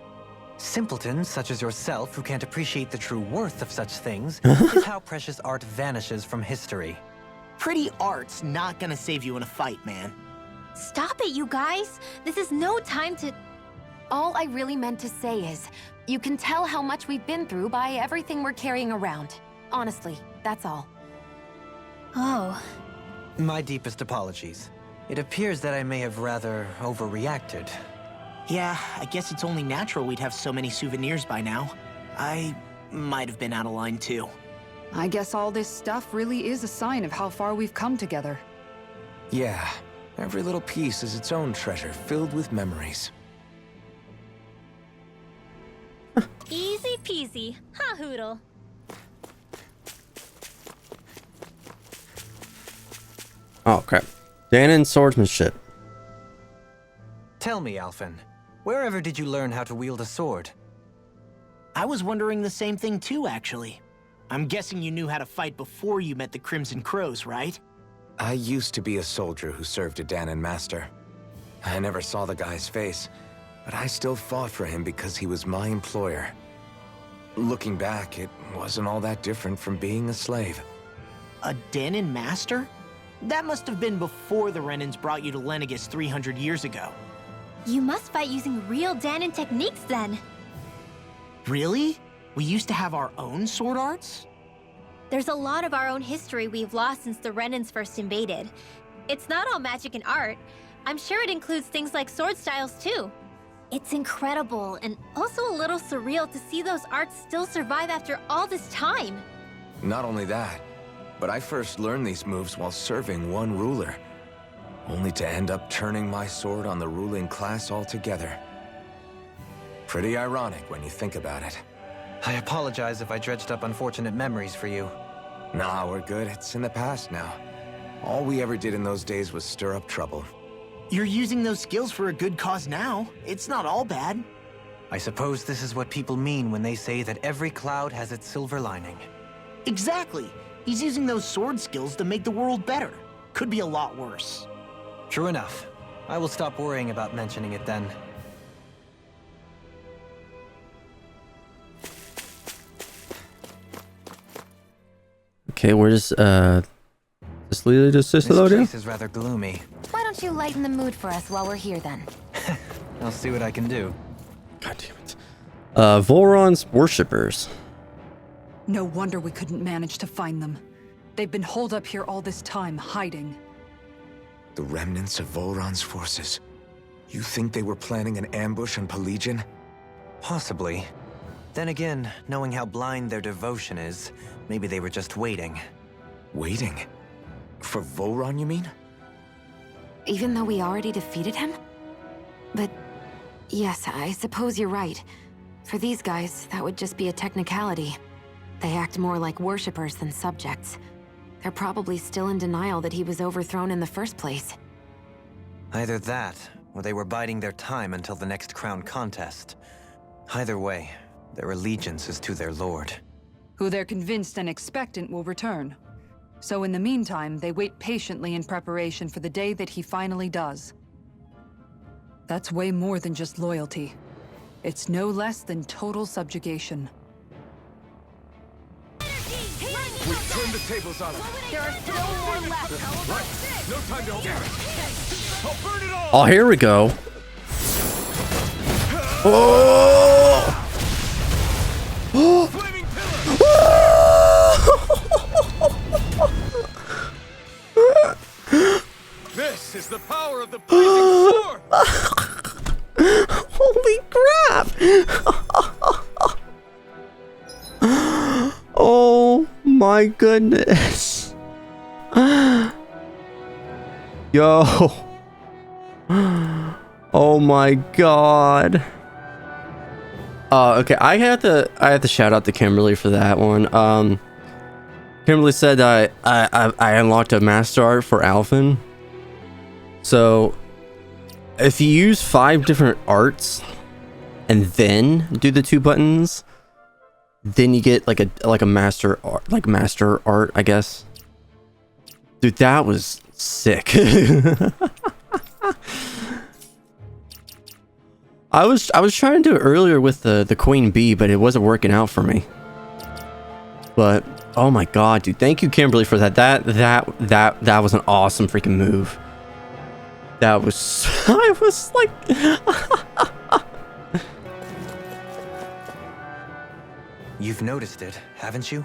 Simpletons such as yourself who can't appreciate the true worth of such things is how precious art vanishes from history. Pretty art's not gonna save you in a fight, man. Stop it, you guys! This is no time to... All I really meant to say is, you can tell how much we've been through by everything we're carrying around. Honestly, that's all. Oh. My deepest apologies. It appears that I may have rather overreacted. Yeah, I guess it's only natural we'd have so many souvenirs by now. I might have been out of line too. I guess all this stuff really is a sign of how far we've come together. Yeah, every little piece is its own treasure filled with memories. Easy peasy, huh, Hoodle? Oh, crap. Dahna swordsmanship. Tell me, Alphen, wherever did you learn how to wield a sword? I was wondering the same thing too, actually. I'm guessing you knew how to fight before you met the Crimson Crows, right? I used to be a soldier who served a Dahna master. I never saw the guy's face, but I still fought for him because he was my employer. Looking back, it wasn't all that different from being a slave. A Dahna master? That must have been before the Renans brought you to LENEGIS 300 years ago. You must fight using real Dahnan techniques then. Really? We used to have our own sword arts? There's a lot of our own history we've lost since the Renans first invaded. It's not all magic and art. I'm sure it includes things like sword styles too. It's incredible and also a little surreal to see those arts still survive after all this time. Not only that, but I first learned these moves while serving one ruler, only to end up turning my sword on the ruling class altogether. Pretty ironic when you think about it. I apologize if I dredged up unfortunate memories for you. Nah, we're good. It's in the past now. All we ever did in those days was stir up trouble. You're using those skills for a good cause now. It's not all bad. I suppose this is what people mean when they say that every cloud has its silver lining. Exactly. He's using those sword skills to make the world better. Could be a lot worse. True enough. I will stop worrying about mentioning it then. Okay, where does this lead to This place is rather gloomy. Why don't you lighten the mood for us while we're here then? I'll see what I can do. God damn it. Volron's worshippers. No wonder we couldn't manage to find them. They've been holed up here all this time, hiding. The remnants of Volron's forces. You think they were planning an ambush on Pelegion? Possibly. Then again, knowing how blind their devotion is, maybe they were just waiting. Waiting? For Volron, you mean? Even though we already defeated him? But yes, I suppose you're right. For these guys, that would just be a technicality. They act more like worshippers than subjects. They're probably still in denial that he was overthrown in the first place. Either that, or they were biding their time until the next crown contest. Either way, their allegiance is to their lord. Who they're convinced and expectant will return. So in the meantime, they wait patiently in preparation for the day that he finally does. That's way more than just loyalty. It's no less than total subjugation. We've turned the tables on them. There are still more left. Right. No time to hold. I'll burn it all. Oh, here we go. Oh! Flaming pillar. This is the power of the blazing sword. Holy crap! Oh my goodness. Yo. Oh my god. Okay, I have to shout out to Kimberly for that one. Kimberly said that I unlocked a master art for Alphen. So if you use 5 different arts and then do the 2 buttons, then you get like a master art, I guess. Dude, that was sick. I was trying to do it earlier with the queen bee, but it wasn't working out for me. But oh my god, dude, thank you, Kimberly, for that. That was an awesome freaking move. That was I was like You've noticed it, haven't you?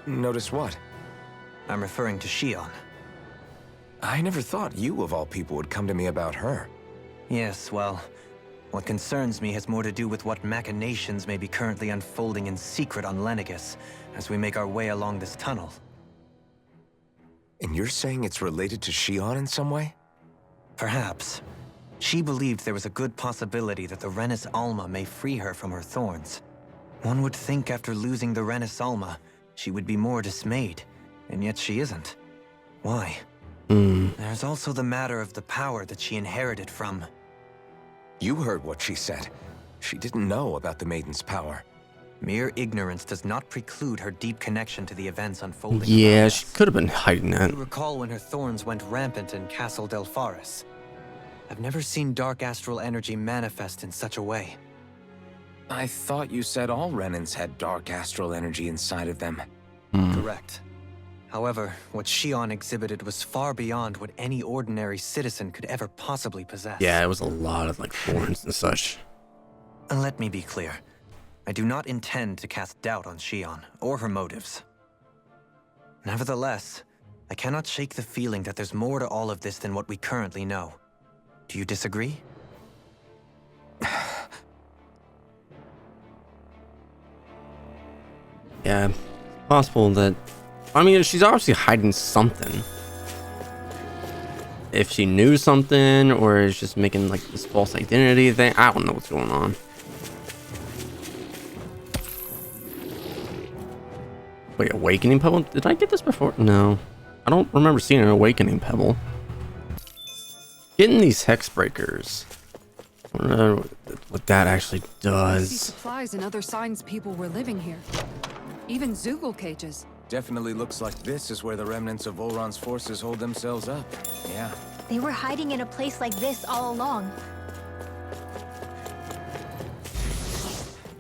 Notice what? I'm referring to Shion. I never thought you, of all people, would come to me about her. Yes, well, what concerns me has more to do with what machinations may be currently unfolding in secret on LENEGIS as we make our way along this tunnel. And you're saying it's related to Shion in some way? Perhaps. She believed there was a good possibility that the Renis Alma may free her from her thorns. One would think after losing the Renis Alma, she would be more dismayed, and yet she isn't. Why? There's also the matter of the power that she inherited from... You heard what she said. She didn't know about the Maiden's power. Mere ignorance does not preclude her deep connection to the events unfolding. Yeah, around she us. could have been hiding that. You recall when her thorns went rampant in Castle Del Faris. I've never seen dark astral energy manifest in such a way. I thought you said all Renins had dark astral energy inside of them. Correct. However, what Shion exhibited was far beyond what any ordinary citizen could ever possibly possess. Yeah, it was a lot of like thorns and such. And let me be clear. I do not intend to cast doubt on Shion or her motives. Nevertheless, I cannot shake the feeling that there's more to all of this than what we currently know. Do you disagree? Yeah, it's possible that... I mean, she's obviously hiding something. If she knew something, or is just making like this false identity thing, I don't know what's going on. Wait, awakening pebble? Did I get this before? No. I don't remember seeing an awakening pebble. Getting these hex breakers. I don't know what that actually I see does. supplies and other signs people were living here. Even Zoogle cages. Definitely looks like this is where the remnants of Volron's forces hold themselves up. Yeah. They were hiding in a place like this all along.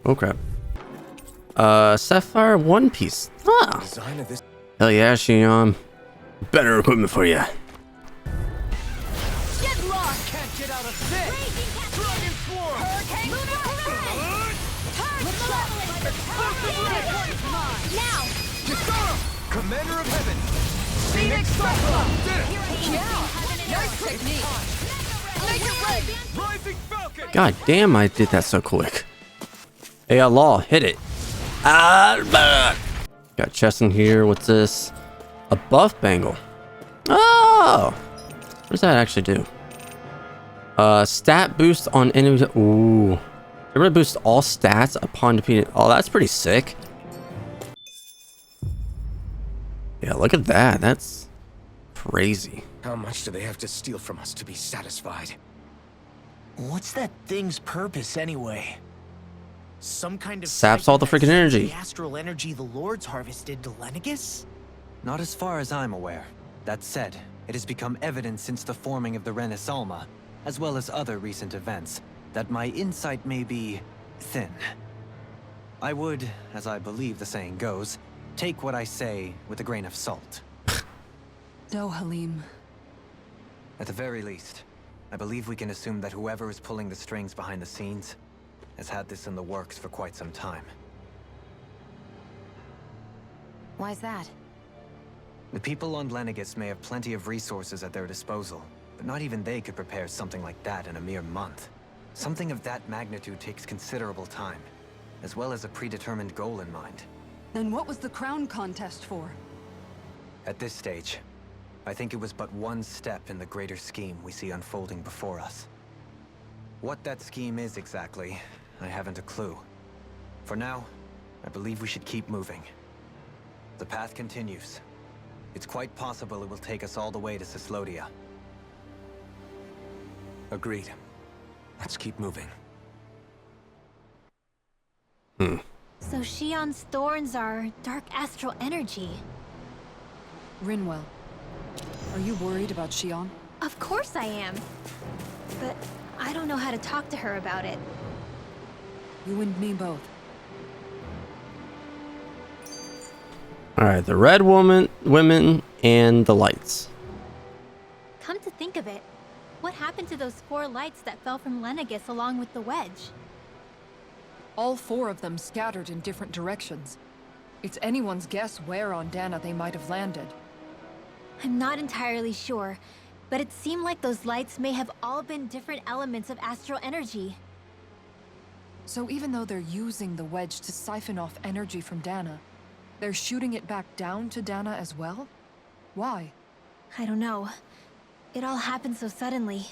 Oh crap. Sapphire One Piece. Ah! Design of this. Hell yeah, Shion. Better equipment for you. Get lost! Can't get out of this! Dragon Swarm! Hurricane! Lunar Parade! Turn! Now! Commander of Heaven! Phoenix Nice technique. Make it rain! Rising Falcon! God damn, I did that so quick. Hey, Law, hit it. Got chest in here. What's this? A buff bangle. Oh! What does that actually do? Stat boost on enemies. Ooh. It really boosts all stats upon defeating. Oh, that's pretty sick. Yeah, look at that. That's crazy. How much do they have to steal from us to be satisfied? What's that thing's purpose anyway? Some kind of Saps all the freaking energy. The astral energy the Lords harvested to LENEGIS? Not as far as I'm aware. That said, it has become evident since the forming of the Renis Alma, as well as other recent events, that my insight may be thin. I would, as I believe the saying goes, take what I say with a grain of salt. Dohalim. At the very least, I believe we can assume that whoever is pulling the strings behind the scenes has had this in the works for quite some time. Why's that? The people on LENEGIS may have plenty of resources at their disposal, but not even they could prepare something like that in a mere month. Something of that magnitude takes considerable time, as well as a predetermined goal in mind. Then what was the crown contest for? At this stage, I think it was but one step in the greater scheme we see unfolding before us. What that scheme is exactly, I haven't a clue. For now, I believe we should keep moving. The path continues. It's quite possible it will take us all the way to Cislodia. Agreed. Let's keep moving. So Shion's thorns are dark astral energy. Rinwell. Are you worried about Shion? Of course I am. But I don't know how to talk to her about it. You and me both. Alright, the red women, and the lights. Come to think of it, what happened to those 4 lights that fell from LENEGIS along with the wedge? All 4 of them scattered in different directions. It's anyone's guess where on Dahna they might have landed. I'm not entirely sure, but it seemed like those lights may have all been different elements of astral energy. So even though they're using the wedge to siphon off energy from Dahna, they're shooting it back down to Dahna as well? Why? I don't know. It all happened so suddenly.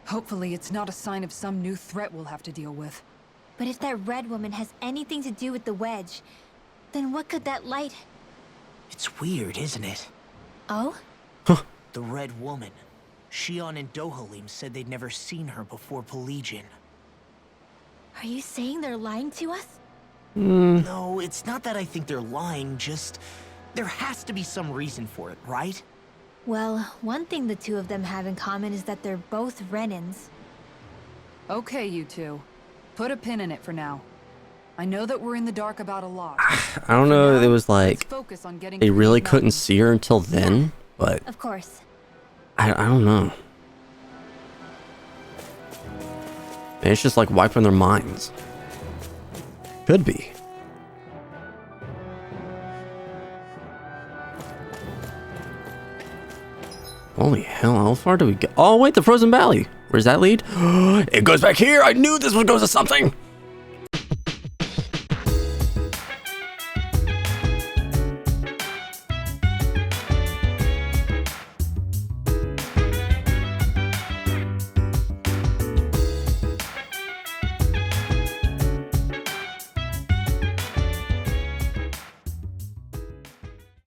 Hopefully it's not a sign of some new threat we'll have to deal with. But if that red woman has anything to do with the wedge, then what could that light... It's weird, isn't it? Oh? The red woman. Shion and Dohalim said they'd never seen her before Pelegion. Are you saying they're lying to us? No, it's not that I think they're lying, just... There has to be some reason for it, right? Well, one thing the two of them have in common is that they're both Renans. Okay, you two. Put a pin in it for now. I know that we're in the dark about a lot. I don't know. It was like Focus on getting they through really these couldn't mountains. see her until then, but Of course. I don't know. Maybe it's just like wiping their minds. Could be. Holy hell, how far do we go? Oh, wait, the Frozen Valley. Where's that lead? It goes back here. I knew this would go to something.